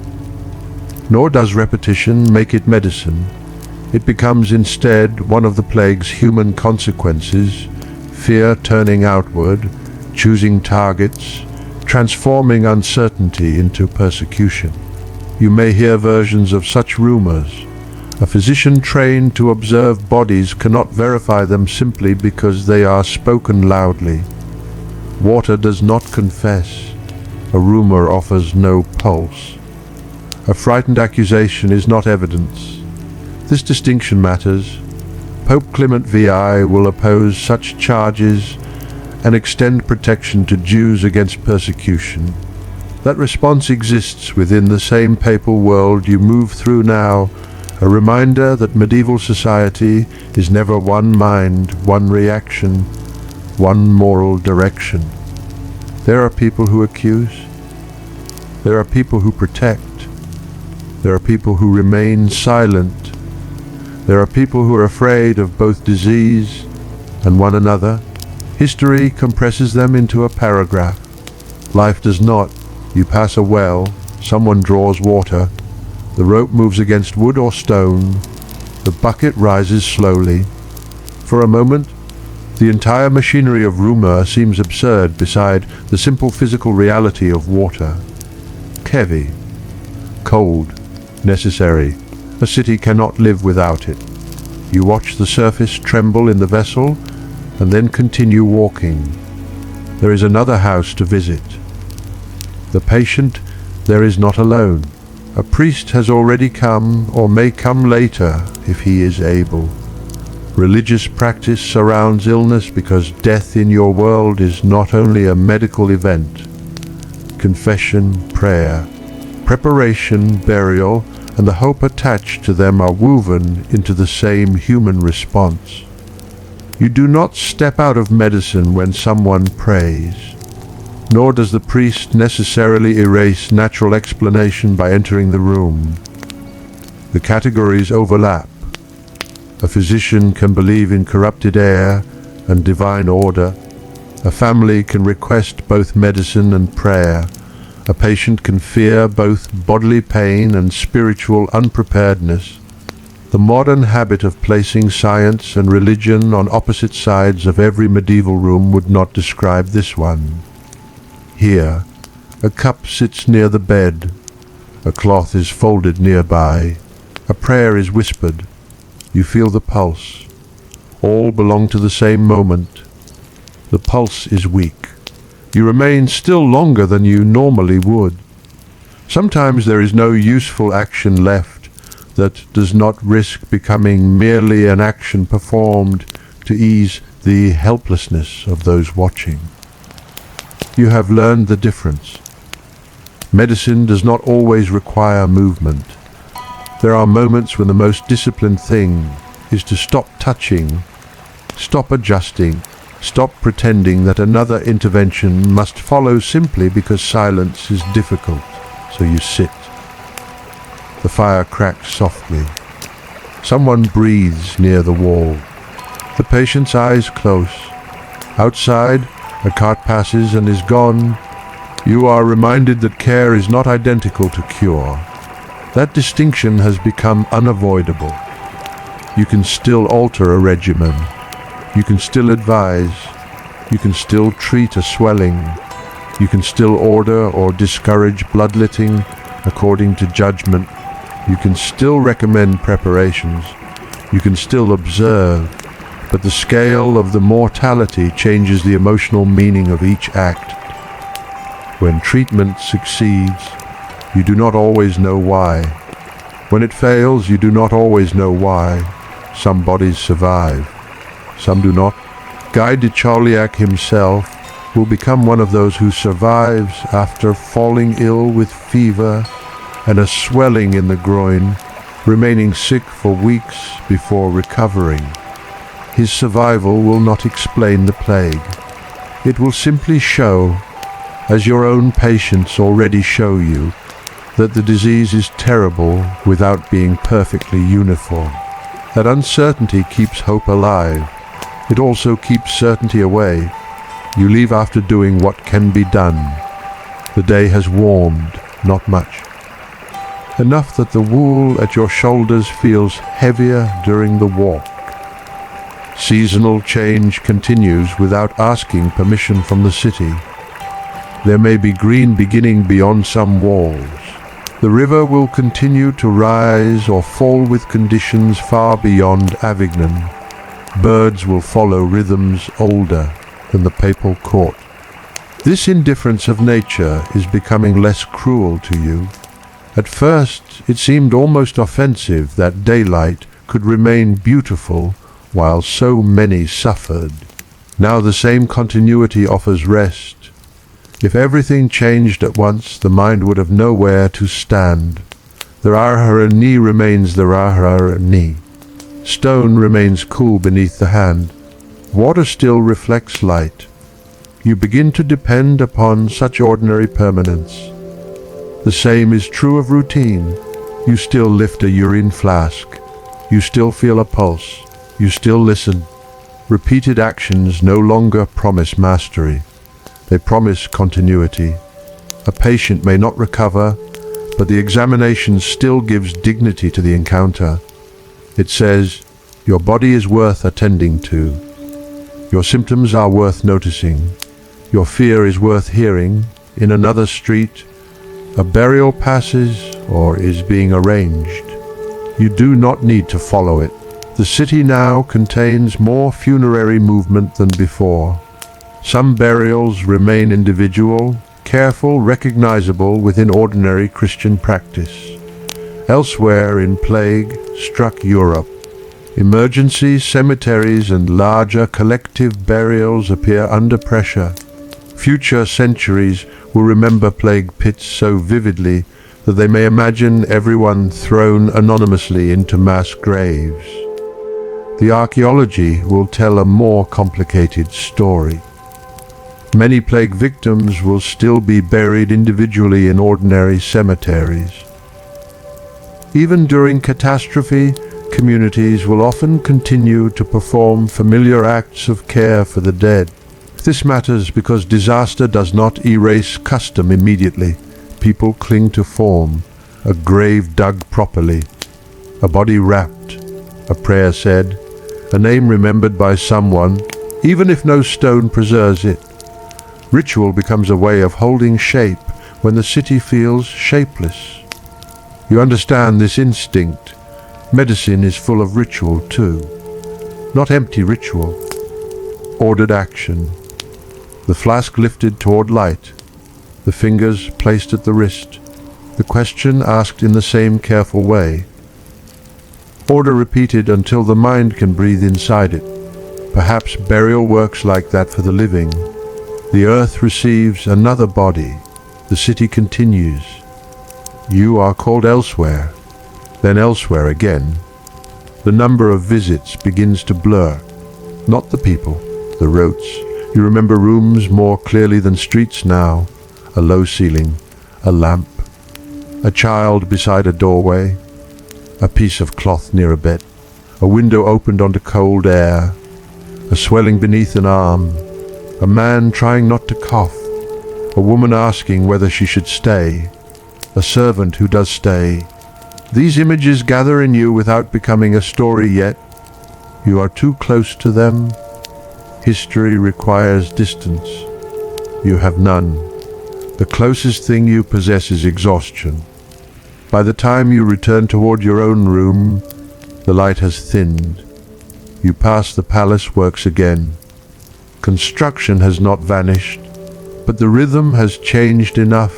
Nor does repetition make it medicine. It becomes instead one of the plague's human consequences, fear turning outward, choosing targets, transforming uncertainty into persecution. You may hear versions of such rumors. A physician trained to observe bodies cannot verify them simply because they are spoken loudly. Water does not confess. A rumor offers no pulse. A frightened accusation is not evidence. This distinction matters. Pope Clement VI will oppose such charges and extend protection to Jews against persecution. That response exists within the same papal world you move through now, a reminder that medieval society is never one mind, one reaction, one moral direction. There are people who accuse. There are people who protect. There are people who remain silent. There are people who are afraid of both disease and one another. History compresses them into a paragraph. Life does not. You pass a well, someone draws water, the rope moves against wood or stone, the bucket rises slowly. For a moment, the entire machinery of rumor seems absurd beside the simple physical reality of water. Heavy, cold, necessary. A city cannot live without it. You watch the surface tremble in the vessel and then continue walking. There is another house to visit. The patient there is not alone. A priest has already come or may come later if he is able. Religious practice surrounds illness because death in your world is not only a medical event. Confession, prayer, preparation, burial, and the hope attached to them are woven into the same human response. You do not step out of medicine when someone prays. Nor does the priest necessarily erase natural explanation by entering the room. The categories overlap. A physician can believe in corrupted air and divine order. A family can request both medicine and prayer. A patient can fear both bodily pain and spiritual unpreparedness. The modern habit of placing science and religion on opposite sides of every medieval room would not describe this one. Here, a cup sits near the bed, a cloth is folded nearby, a prayer is whispered, you feel the pulse. All belong to the same moment. The pulse is weak. You remain still longer than you normally would. Sometimes there is no useful action left that does not risk becoming merely an action performed to ease the helplessness of those watching. You have learned the difference. Medicine does not always require movement. There are moments when the most disciplined thing is to stop touching, stop adjusting, stop pretending that another intervention must follow simply because silence is difficult, so you sit. The fire cracks softly. Someone breathes near the wall. The patient's eyes close. Outside, a cart passes and is gone. You are reminded that care is not identical to cure. That distinction has become unavoidable. You can still alter a regimen. You can still advise. You can still treat a swelling. You can still order or discourage bloodletting according to judgment. You can still recommend preparations. You can still observe. But the scale of the mortality changes the emotional meaning of each act. When treatment succeeds, you do not always know why. When it fails, you do not always know why. Some bodies survive, some do not. Guy de Chauliac himself will become one of those who survives after falling ill with fever and a swelling in the groin, remaining sick for weeks before recovering. His survival will not explain the plague. It will simply show, as your own patients already show you, that the disease is terrible without being perfectly uniform. That uncertainty keeps hope alive. It also keeps certainty away. You leave after doing what can be done. The day has warmed, not much. Enough that the wool at your shoulders feels heavier during the walk. Seasonal change continues without asking permission from the city. There may be green beginning beyond some walls. The river will continue to rise or fall with conditions far beyond Avignon. Birds will follow rhythms older than the papal court. This indifference of nature is becoming less cruel to you. At first, it seemed almost offensive that daylight could remain beautiful while so many suffered. Now the same continuity offers rest. If everything changed at once, the mind would have nowhere to stand. The Rhône remains the Rhône. Stone remains cool beneath the hand. Water still reflects light. You begin to depend upon such ordinary permanence. The same is true of routine. You still lift a urine flask. You still feel a pulse. You still listen. Repeated actions no longer promise mastery. They promise continuity. A patient may not recover, but the examination still gives dignity to the encounter. It says, your body is worth attending to. Your symptoms are worth noticing. Your fear is worth hearing. In another street, a burial passes or is being arranged. You do not need to follow it. The city now contains more funerary movement than before. Some burials remain individual, careful, recognizable within ordinary Christian practice. Elsewhere in plague struck Europe. Emergency cemeteries and larger collective burials appear under pressure. Future centuries will remember plague pits so vividly that they may imagine everyone thrown anonymously into mass graves. The archaeology will tell a more complicated story. Many plague victims will still be buried individually in ordinary cemeteries. Even during catastrophe, communities will often continue to perform familiar acts of care for the dead. This matters because disaster does not erase custom immediately. People cling to form, a grave dug properly, a body wrapped, a prayer said, a name remembered by someone, even if no stone preserves it. Ritual becomes a way of holding shape when the city feels shapeless. You understand this instinct. Medicine is full of ritual too. Not empty ritual. Ordered action. The flask lifted toward light. The fingers placed at the wrist. The question asked in the same careful way. Order repeated until the mind can breathe inside it. Perhaps burial works like that for the living. The earth receives another body. The city continues. You are called elsewhere, then elsewhere again. The number of visits begins to blur. Not the people, the roads. You remember rooms more clearly than streets now. A low ceiling, a lamp. A child beside a doorway, a piece of cloth near a bed, a window opened onto cold air, a swelling beneath an arm, a man trying not to cough, a woman asking whether she should stay, a servant who does stay. These images gather in you without becoming a story yet. You are too close to them. History requires distance. You have none. The closest thing you possess is exhaustion. By the time you return toward your own room, the light has thinned. You pass the palace works again. Construction has not vanished, but the rhythm has changed enough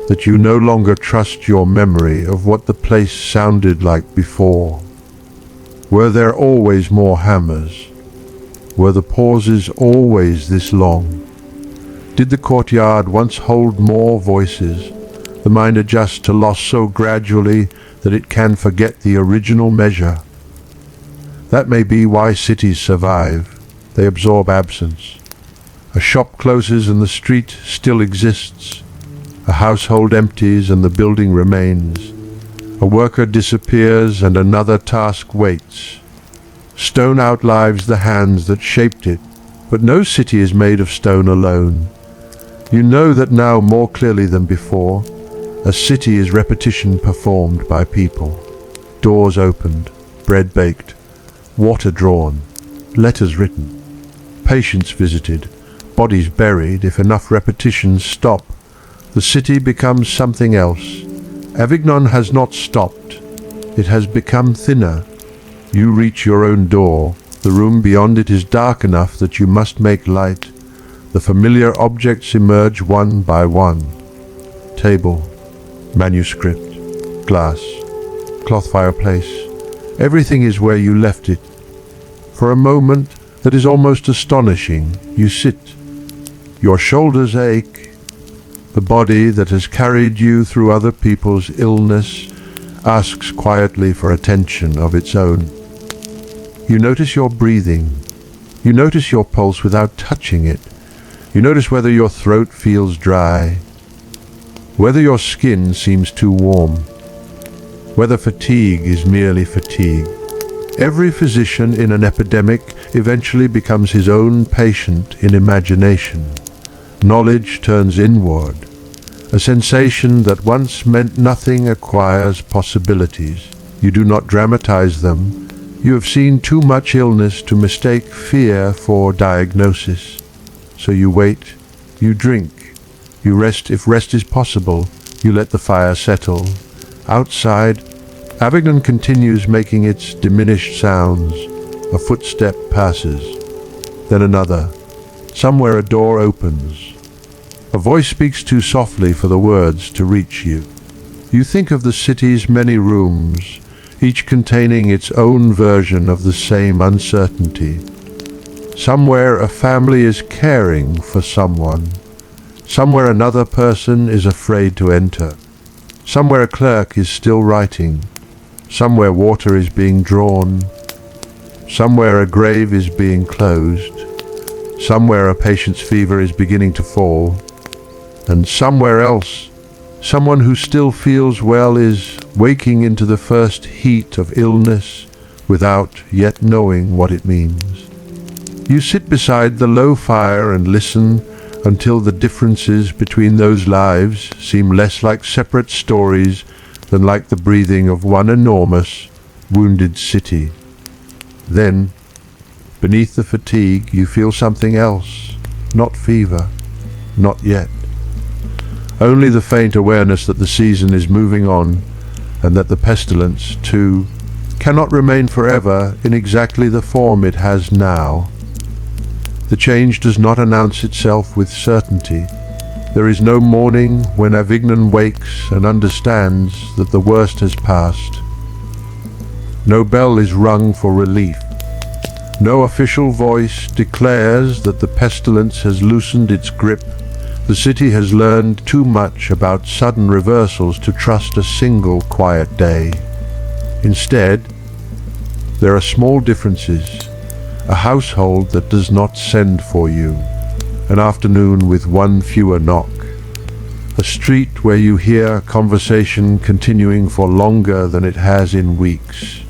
that you no longer trust your memory of what the place sounded like before. Were there always more hammers? Were the pauses always this long? Did the courtyard once hold more voices? The mind adjusts to loss so gradually that it can forget the original measure. That may be why cities survive. They absorb absence. A shop closes and the street still exists. A household empties and the building remains. A worker disappears and another task waits. Stone outlives the hands that shaped it, but no city is made of stone alone. You know that now more clearly than before. A city is repetition performed by people. Doors opened, bread baked, water drawn, letters written, patients visited, bodies buried. If enough repetitions stop, the city becomes something else. Avignon has not stopped. It has become thinner. You reach your own door. The room beyond it is dark enough that you must make light. The familiar objects emerge one by one. Table, manuscript, glass, cloth fireplace. Everything is where you left it. For a moment that is almost astonishing, you sit. Your shoulders ache. The body that has carried you through other people's illness asks quietly for attention of its own. You notice your breathing. You notice your pulse without touching it. You notice whether your throat feels dry, whether your skin seems too warm, whether fatigue is merely fatigue. Every physician in an epidemic eventually becomes his own patient in imagination. Knowledge turns inward. A sensation that once meant nothing acquires possibilities. You do not dramatize them. You have seen too much illness to mistake fear for diagnosis. So you wait, you drink, you rest if rest is possible, you let the fire settle. Outside, Avignon continues making its diminished sounds. A footstep passes, then another. Somewhere a door opens. A voice speaks too softly for the words to reach you. You think of the city's many rooms, each containing its own version of the same uncertainty. Somewhere a family is caring for someone. Somewhere another person is afraid to enter. Somewhere a clerk is still writing. Somewhere water is being drawn. Somewhere a grave is being closed. Somewhere a patient's fever is beginning to fall. And somewhere else, someone who still feels well is waking into the first heat of illness without yet knowing what it means. You sit beside the low fire and listen until the differences between those lives seem less like separate stories than like the breathing of one enormous, wounded city. Then, beneath the fatigue, you feel something else, not fever, not yet. Only the faint awareness that the season is moving on and that the pestilence, too, cannot remain forever in exactly the form it has now. The change does not announce itself with certainty. There is no morning when Avignon wakes and understands that the worst has passed. No bell is rung for relief. No official voice declares that the pestilence has loosened its grip. The city has learned too much about sudden reversals to trust a single quiet day. Instead, there are small differences. A household that does not send for you. An afternoon with one fewer knock. A street where you hear conversation continuing for longer than it has in weeks.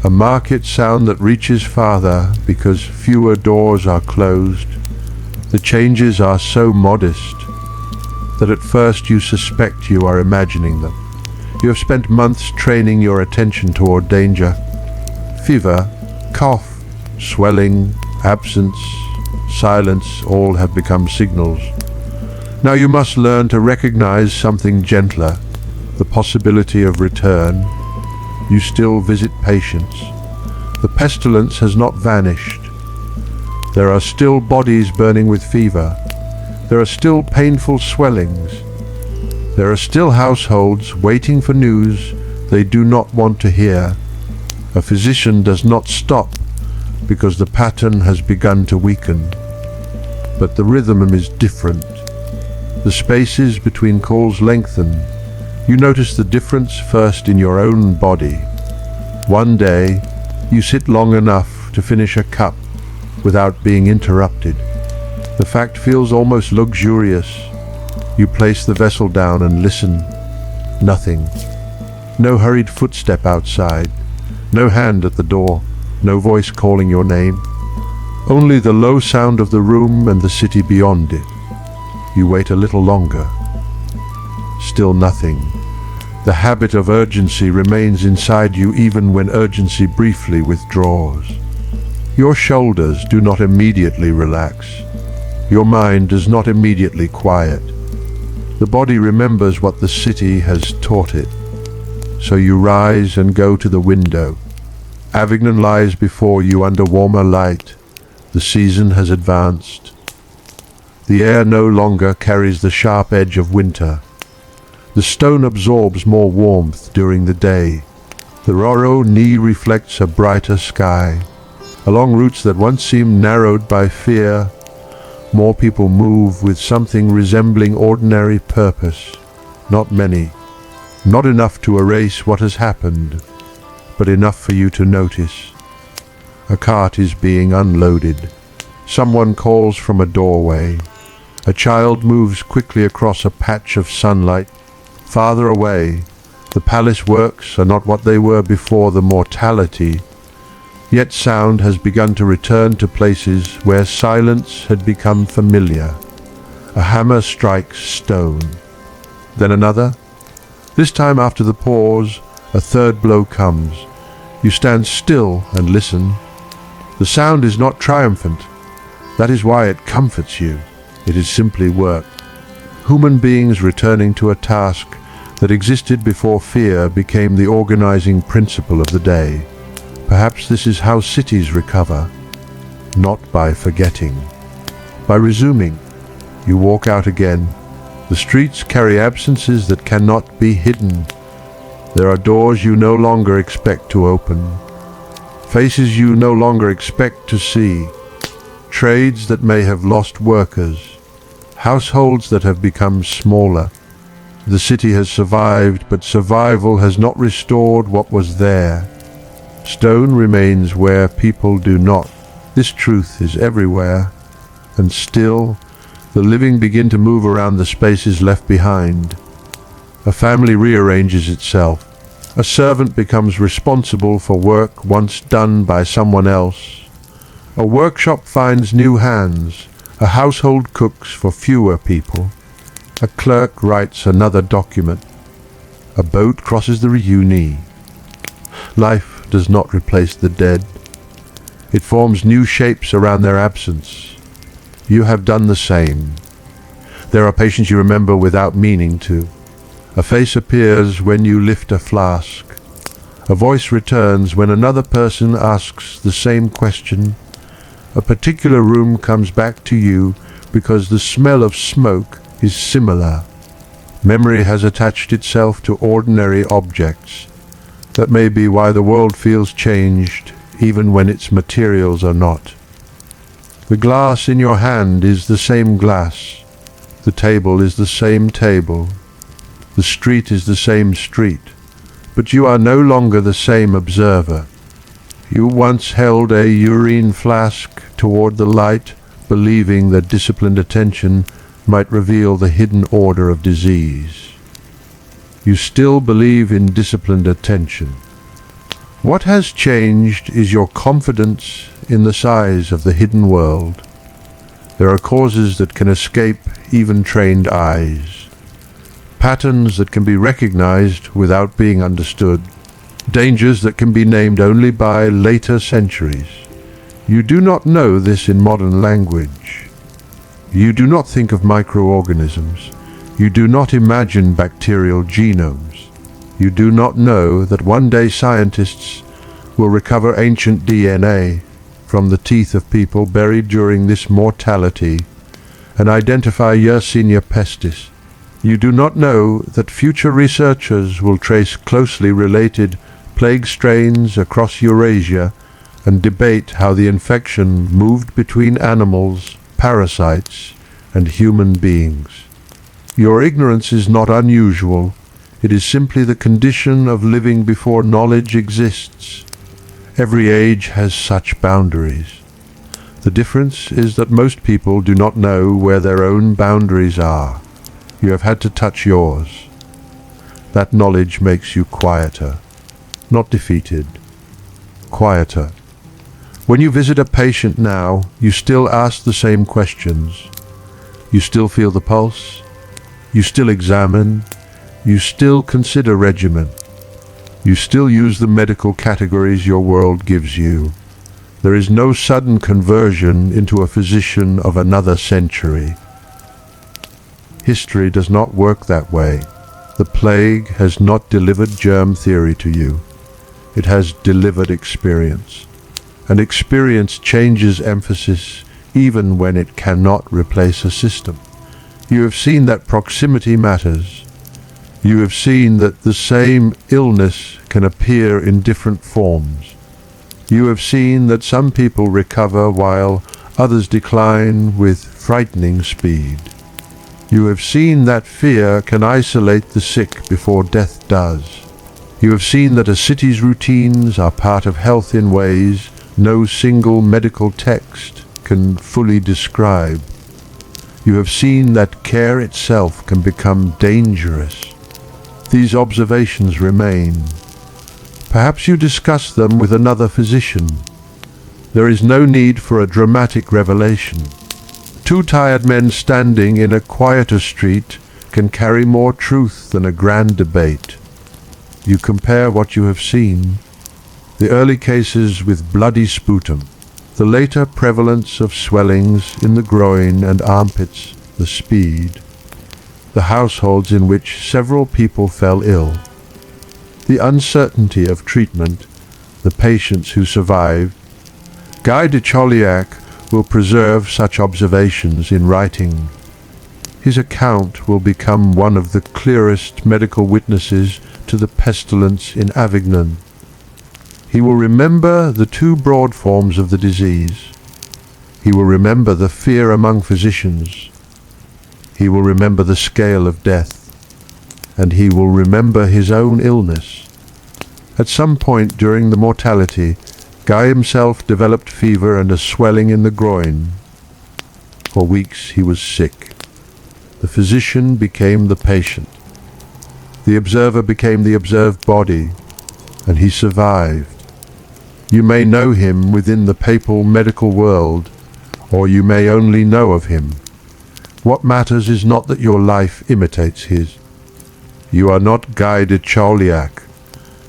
A market sound that reaches farther because fewer doors are closed. The changes are so modest that at first you suspect you are imagining them. You have spent months training your attention toward danger. Fever, cough, swelling, absence, silence, all have become signals. Now you must learn to recognize something gentler, the possibility of return. You still visit patients. The pestilence has not vanished. There are still bodies burning with fever. There are still painful swellings. There are still households waiting for news they do not want to hear. A physician does not stop because the pattern has begun to weaken. But the rhythm is different. The spaces between calls lengthen. You notice the difference first in your own body. One day, you sit long enough to finish a cup without being interrupted. The fact feels almost luxurious. You place the vessel down and listen. Nothing. No hurried footstep outside. No hand at the door. No voice calling your name. Only the low sound of the room and the city beyond it. You wait a little longer. Still nothing. The habit of urgency remains inside you even when urgency briefly withdraws. Your shoulders do not immediately relax. Your mind does not immediately quiet. The body remembers what the city has taught it. So you rise and go to the window. Avignon lies before you under warmer light. The season has advanced. The air no longer carries the sharp edge of winter. The stone absorbs more warmth during the day. The Rhône reflects a brighter sky. Along routes that once seemed narrowed by fear, more people move with something resembling ordinary purpose. Not many. Not enough to erase what has happened, but enough for you to notice. A cart is being unloaded. Someone calls from a doorway. A child moves quickly across a patch of sunlight. Farther away, the palace works are not what they were before the mortality. Yet sound has begun to return to places where silence had become familiar. A hammer strikes stone. Then another. This time after the pause, a third blow comes. You stand still and listen. The sound is not triumphant. That is why it comforts you. It is simply work. Human beings returning to a task that existed before fear became the organizing principle of the day. Perhaps this is how cities recover. Not by forgetting. By resuming. You walk out again. The streets carry absences that cannot be hidden. There are doors you no longer expect to open. Faces you no longer expect to see. Trades that may have lost workers. Households that have become smaller. The city has survived, but survival has not restored what was there. Stone remains where people do not. This truth is everywhere. And still, the living begin to move around the spaces left behind. A family rearranges itself. A servant becomes responsible for work once done by someone else. A workshop finds new hands. A household cooks for fewer people. A clerk writes another document. A boat crosses the Rhône. Life does not replace the dead. It forms new shapes around their absence. You have done the same. There are patients you remember without meaning to. A face appears when you lift a flask. A voice returns when another person asks the same question. A particular room comes back to you because the smell of smoke is similar. Memory has attached itself to ordinary objects. That may be why the world feels changed, even when its materials are not. The glass in your hand is the same glass. The table is the same table. The street is the same street. But you are no longer the same observer. You once held a urine flask toward the light, believing that disciplined attention might reveal the hidden order of disease. You still believe in disciplined attention. What has changed is your confidence in the size of the hidden world. There are causes that can escape even trained eyes, patterns that can be recognized without being understood, dangers that can be named only by later centuries. You do not know this in modern language. You do not think of microorganisms. You do not imagine bacterial genomes. You do not know that one day scientists will recover ancient DNA from the teeth of people buried during this mortality and identify Yersinia pestis. You do not know that future researchers will trace closely related plague strains across Eurasia and debate how the infection moved between animals, parasites, and human beings. Your ignorance is not unusual. It is simply the condition of living before knowledge exists. Every age has such boundaries. The difference is that most people do not know where their own boundaries are. You have had to touch yours. That knowledge makes you quieter, not defeated. Quieter. When you visit a patient now, you still ask the same questions. You still feel the pulse. You still examine. You still consider regimen. You still use the medical categories your world gives you. There is no sudden conversion into a physician of another century. History does not work that way. The plague has not delivered germ theory to you. It has delivered experience. And experience changes emphasis even when it cannot replace a system. You have seen that proximity matters. You have seen that the same illness can appear in different forms. You have seen that some people recover while others decline with frightening speed. You have seen that fear can isolate the sick before death does. You have seen that a city's routines are part of health in ways no single medical text can fully describe. You have seen that care itself can become dangerous. These observations remain. Perhaps you discuss them with another physician. There is no need for a dramatic revelation. Two tired men standing in a quieter street can carry more truth than a grand debate. You compare what you have seen, the early cases with bloody sputum, the later prevalence of swellings in the groin and armpits, the speed, the households in which several people fell ill, the uncertainty of treatment, the patients who survived. Guy de Chauliac will preserve such observations in writing. His account will become one of the clearest medical witnesses to the pestilence in Avignon. He will remember the two broad forms of the disease. He will remember the fear among physicians. He will remember the scale of death. And he will remember his own illness. At some point during the mortality, Guy himself developed fever and a swelling in the groin. For weeks he was sick. The physician became the patient. The observer became the observed body, and he survived. You may know him within the papal medical world, or you may only know of him. What matters is not that your life imitates his. You are not Guy de Chauliac.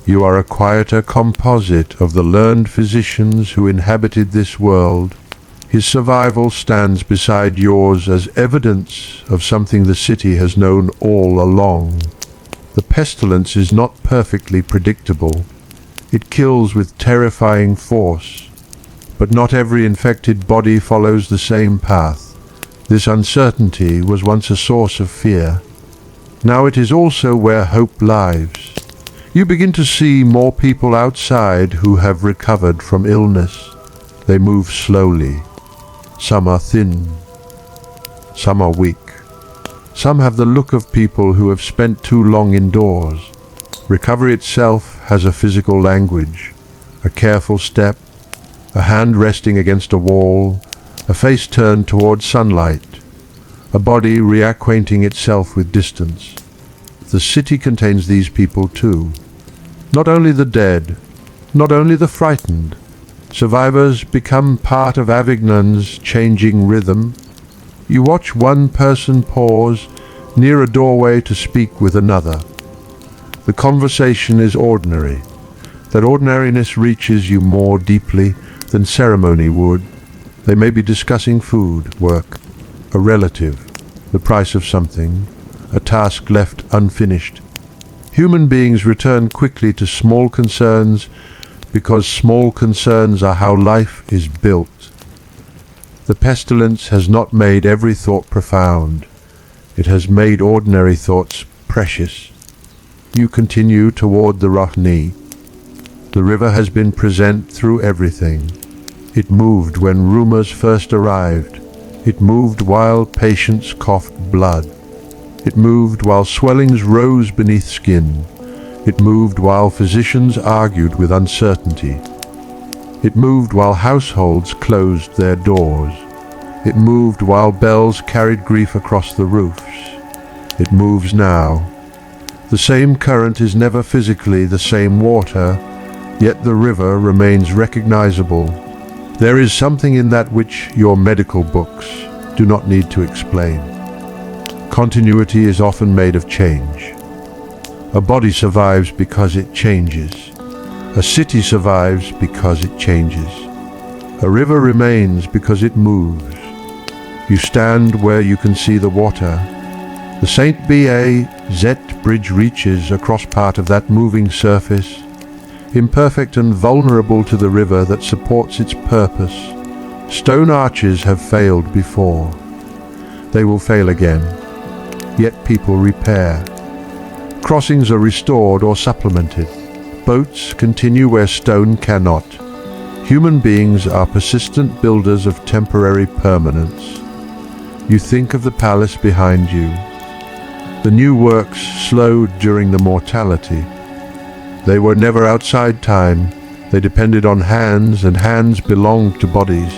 You are a quieter composite of the learned physicians who inhabited this world. His survival stands beside yours as evidence of something the city has known all along. The pestilence is not perfectly predictable. It kills with terrifying force, but not every infected body follows the same path. This uncertainty was once a source of fear. Now it is also where hope lies. You begin to see more people outside who have recovered from illness. They move slowly. Some are thin. Some are weak. Some have the look of people who have spent too long indoors. Recovery itself has a physical language, a careful step, a hand resting against a wall, a face turned towards sunlight. a body reacquainting itself with distance. The city contains these people too. Not only the dead, not only the frightened. Survivors become part of Avignon's changing rhythm. You watch one person pause near a doorway to speak with another. The conversation is ordinary. That ordinariness reaches you more deeply than ceremony would. They may be discussing food, work, a relative, the price of something, a task left unfinished. Human beings return quickly to small concerns because small concerns are how life is built. The pestilence has not made every thought profound. It has made ordinary thoughts precious. You continue toward the Rhône. The river has been present through everything. It moved when rumors first arrived. It moved while patients coughed blood. It moved while swellings rose beneath skin. It moved while physicians argued with uncertainty. It moved while households closed their doors. It moved while bells carried grief across the roofs. It moves now. The same current is never physically the same water, yet the river remains recognizable. There is something in that which your medical books do not need to explain. Continuity is often made of change. A body survives because it changes. A city survives because it changes. A river remains because it moves. You stand where you can see the water. The St. B.A.Z. bridge reaches across part of that moving surface, imperfect and vulnerable to the river that supports its purpose. Stone arches have failed before. They will fail again. Yet people repair. Crossings are restored or supplemented. Boats continue where stone cannot. Human beings are persistent builders of temporary permanence. You think of the palace behind you. The new works slowed during the mortality. They were never outside time. They depended on hands, and hands belonged to bodies.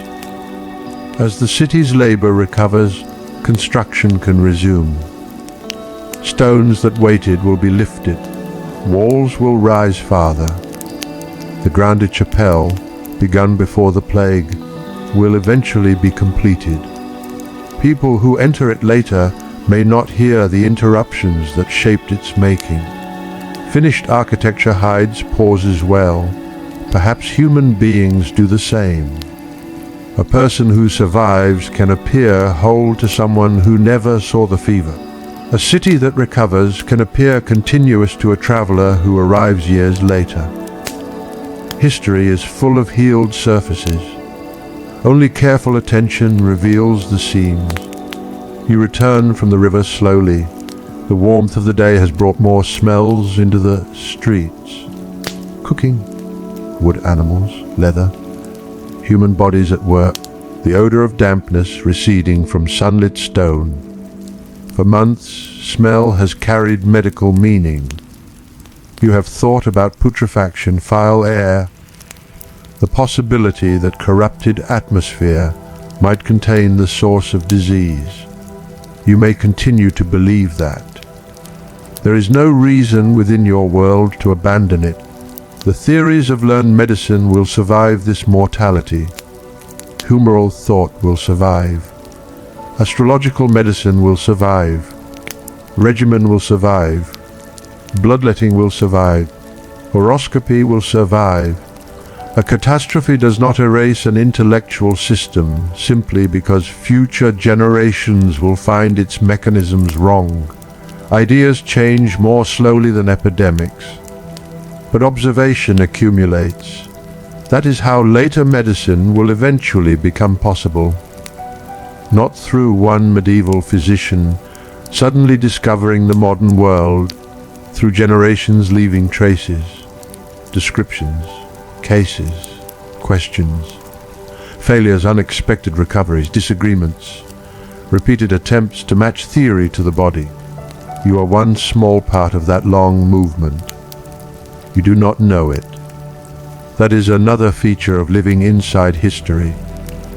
As the city's labor recovers, construction can resume. Stones that waited will be lifted. Walls will rise farther. The Grande Chapelle, begun before the plague, will eventually be completed. People who enter it later may not hear the interruptions that shaped its making. Finished architecture hides pauses well. Perhaps human beings do the same. A person who survives can appear whole to someone who never saw the fever. A city that recovers can appear continuous to a traveler who arrives years later. History is full of healed surfaces. Only careful attention reveals the seams. You return from the river slowly. The warmth of the day has brought more smells into the streets. Cooking, wood animals, leather, human bodies at work, the odor of dampness receding from sunlit stone. For months, smell has carried medical meaning. You have thought about putrefaction, foul air, the possibility that corrupted atmosphere might contain the source of disease. You may continue to believe that. There is no reason within your world to abandon it. The theories of learned medicine will survive this mortality. Humoral thought will survive. Astrological medicine will survive. Regimen will survive. Bloodletting will survive. Uroscopy will survive. A catastrophe does not erase an intellectual system simply because future generations will find its mechanisms wrong. Ideas change more slowly than epidemics, but observation accumulates. That is how later medicine will eventually become possible. Not through one medieval physician suddenly discovering the modern world, through generations leaving traces, descriptions, cases, questions, failures, unexpected recoveries, disagreements, repeated attempts to match theory to the body. You are one small part of that long movement. You do not know it. That is another feature of living inside history.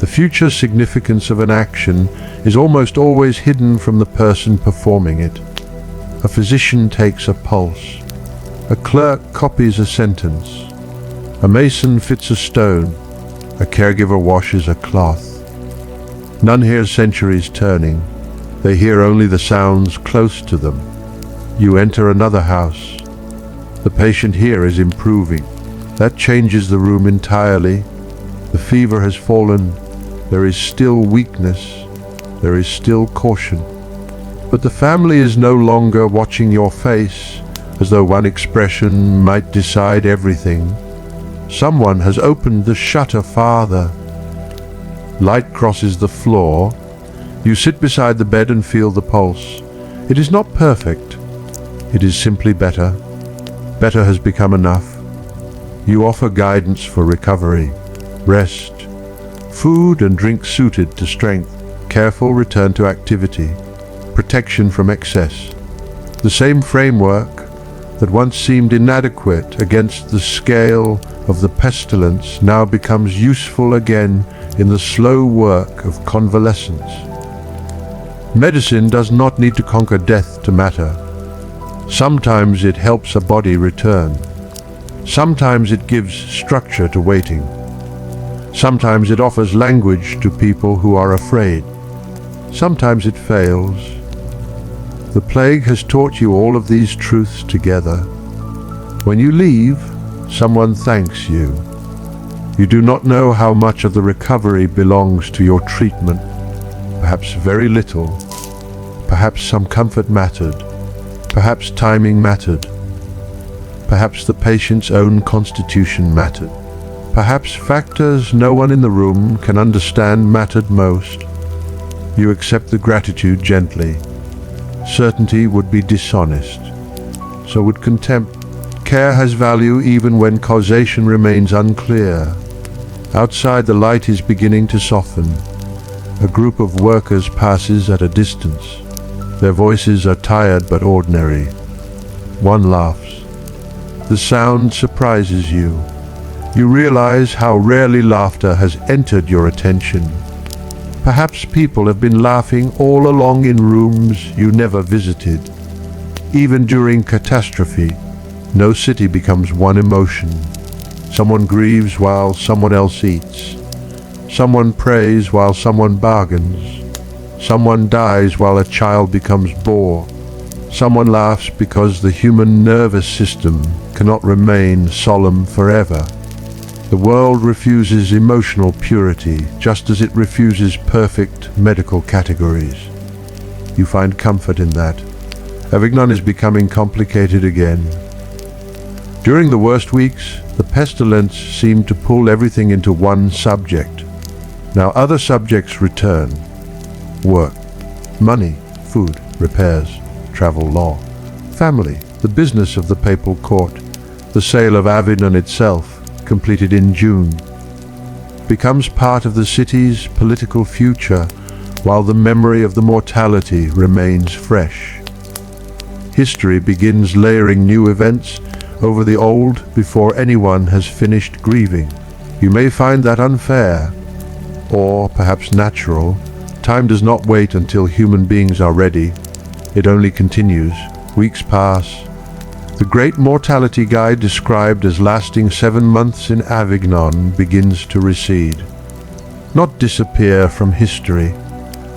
The future significance of an action is almost always hidden from the person performing it. A physician takes a pulse. A clerk copies a sentence. A mason fits a stone. A caregiver washes a cloth. None hear centuries turning. They hear only the sounds close to them. You enter another house. The patient here is improving. That changes the room entirely. The fever has fallen. There is still weakness. There is still caution. But the family is no longer watching your face as though one expression might decide everything. Someone has opened the shutter farther. Light crosses the floor. You sit beside the bed and feel the pulse. It is not perfect. It is simply better. Better has become enough. You offer guidance for recovery, rest, food and drink suited to strength, careful return to activity, protection from excess. The same framework that once seemed inadequate against the scale of the pestilence now becomes useful again in the slow work of convalescence. Medicine does not need to conquer death to matter. Sometimes it helps a body return. Sometimes it gives structure to waiting. Sometimes it offers language to people who are afraid. Sometimes it fails. The plague has taught you all of these truths together. When you leave, someone thanks you. You do not know how much of the recovery belongs to your treatment. Perhaps very little. Perhaps some comfort mattered. Perhaps timing mattered. Perhaps the patient's own constitution mattered. Perhaps factors no one in the room can understand mattered most. You accept the gratitude gently. Certainty would be dishonest. So would contempt. Care has value even when causation remains unclear. Outside, the light is beginning to soften. A group of workers passes at a distance. Their voices are tired but ordinary. One laughs. The sound surprises you. You realize how rarely laughter has entered your attention. Perhaps people have been laughing all along in rooms you never visited. Even during catastrophe, no city becomes one emotion. Someone grieves while someone else eats. Someone prays while someone bargains. Someone dies while a child becomes bored. Someone laughs because the human nervous system cannot remain solemn forever. The world refuses emotional purity, just as it refuses perfect medical categories. You find comfort in that. Avignon is becoming complicated again. During the worst weeks, the pestilence seemed to pull everything into one subject. Now other subjects return. Work, money, food, repairs, travel law, family, the business of the papal court, the sale of Avignon itself, completed in June, becomes part of the city's political future while the memory of the mortality remains fresh. History begins layering new events over the old before anyone has finished grieving. You may find that unfair, or perhaps natural. Time does not wait until human beings are ready. It only continues. Weeks pass. The great mortality Guy described as lasting 7 months in Avignon begins to recede. Not disappear from history,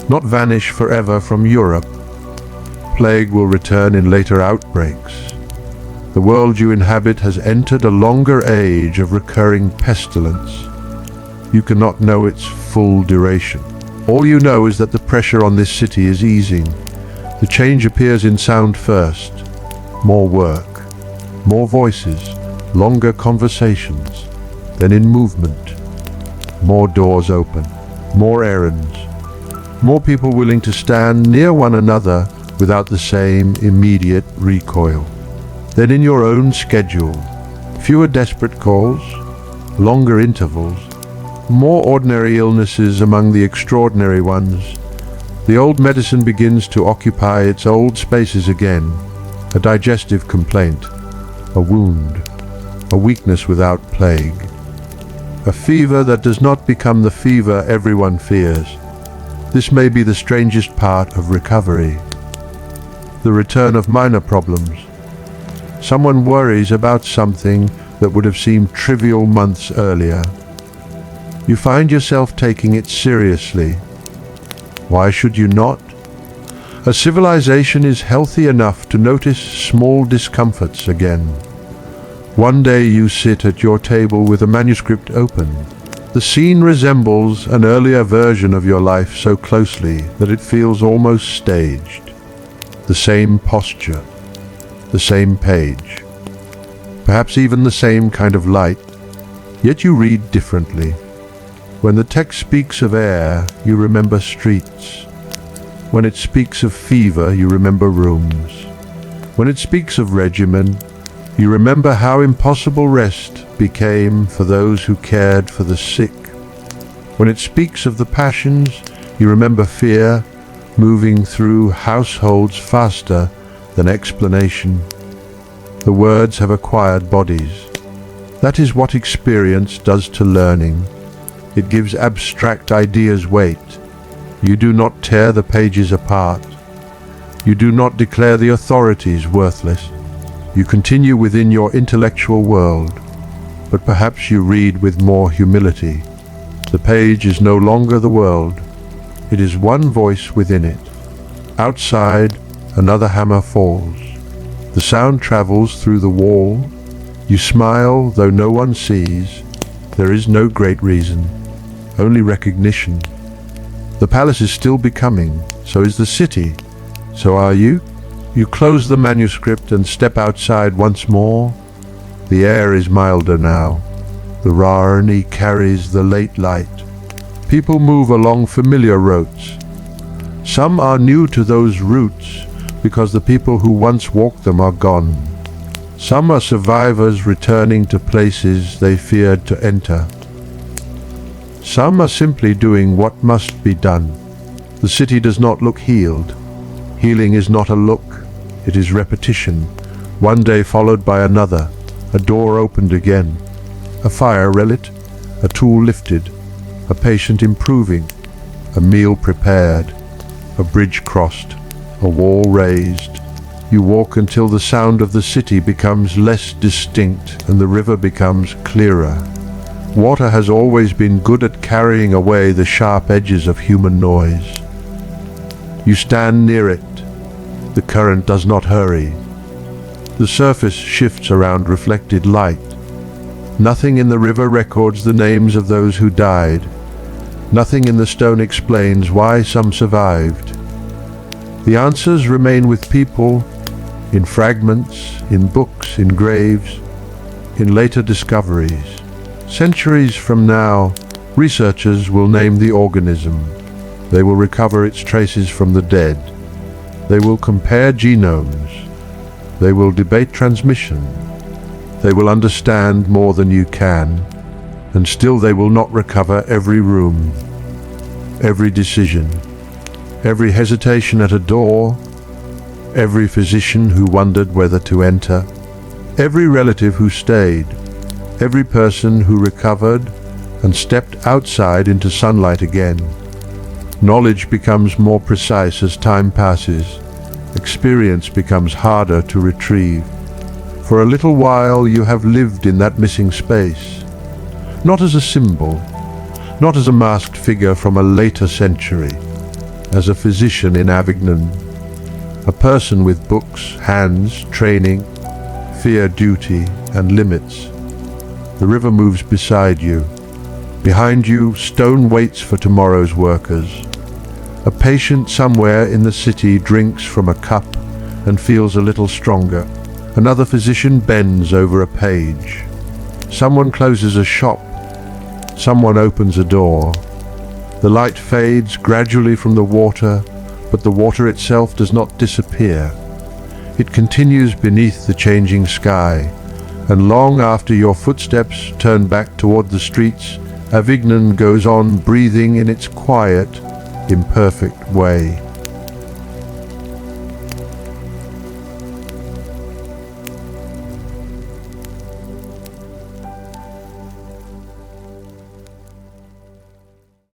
not vanish forever from Europe. Plague will return in later outbreaks. The world you inhabit has entered a longer age of recurring pestilence. You cannot know its full duration. All you know is that the pressure on this city is easing. The change appears in sound first. More work, more voices, longer conversations, then in movement. More doors open, more errands, more people willing to stand near one another without the same immediate recoil. Then in your own schedule, fewer desperate calls, longer intervals, more ordinary illnesses among the extraordinary ones. The old medicine begins to occupy its old spaces again. A digestive complaint, a wound, a weakness without plague, A fever that does not become the fever everyone fears. This may be the strangest part of recovery. The return of minor problems. Someone worries about something that would have seemed trivial months earlier. You find yourself taking it seriously. Why should you not? A civilization is healthy enough to notice small discomforts again. One day you sit at your table with a manuscript open. The scene resembles an earlier version of your life so closely that it feels almost staged. The same posture, the same page, perhaps even the same kind of light, yet you read differently. When the text speaks of air, you remember streets. When it speaks of fever, you remember rooms. When it speaks of regimen, you remember how impossible rest became for those who cared for the sick. When it speaks of the passions, you remember fear moving through households faster than explanation. The words have acquired bodies. That is what experience does to learning. It gives abstract ideas weight. You do not tear the pages apart. You do not declare the authorities worthless. You continue within your intellectual world, but perhaps you read with more humility. The page is no longer the world. It is one voice within it. Outside, another hammer falls. The sound travels through the wall. You smile, though no one sees. There is no great reason, only recognition. The palace is still becoming, so is the city. So are you? You close the manuscript and step outside once more. The air is milder now. The Rhône carries the late light. People move along familiar roads. Some are new to those routes because the people who once walked them are gone. Some are survivors returning to places they feared to enter. Some are simply doing what must be done. The city does not look healed. Healing is not a look, it is repetition, one day followed by another, a door opened again, a fire relit, a tool lifted, a patient improving, a meal prepared, a bridge crossed, a wall raised. You walk until the sound of the city becomes less distinct and the river becomes clearer. Water has always been good at carrying away the sharp edges of human noise. You stand near it. The current does not hurry. The surface shifts around reflected light. Nothing in the river records the names of those who died. Nothing in the stone explains why some survived. The answers remain with people, in fragments, in books, in graves, in later discoveries. Centuries from now, researchers will name the organism. They will recover its traces from the dead. They will compare genomes. They will debate transmission. They will understand more than you can, and still they will not recover every room, every decision, every hesitation at a door, every physician who wondered whether to enter, every relative who stayed, every person who recovered and stepped outside into sunlight again. Knowledge becomes more precise as time passes. Experience becomes harder to retrieve. For a little while you have lived in that missing space, not as a symbol, not as a masked figure from a later century, as a physician in Avignon, a person with books, hands, training, fear, duty, and limits. The river moves beside you. Behind you, stone waits for tomorrow's workers. A patient somewhere in the city drinks from a cup and feels a little stronger. Another physician bends over a page. Someone closes a shop. Someone opens a door. The light fades gradually from the water, but the water itself does not disappear. It continues beneath the changing sky, and long after your footsteps turn back toward the streets, Avignon goes on breathing in its quiet, imperfect way.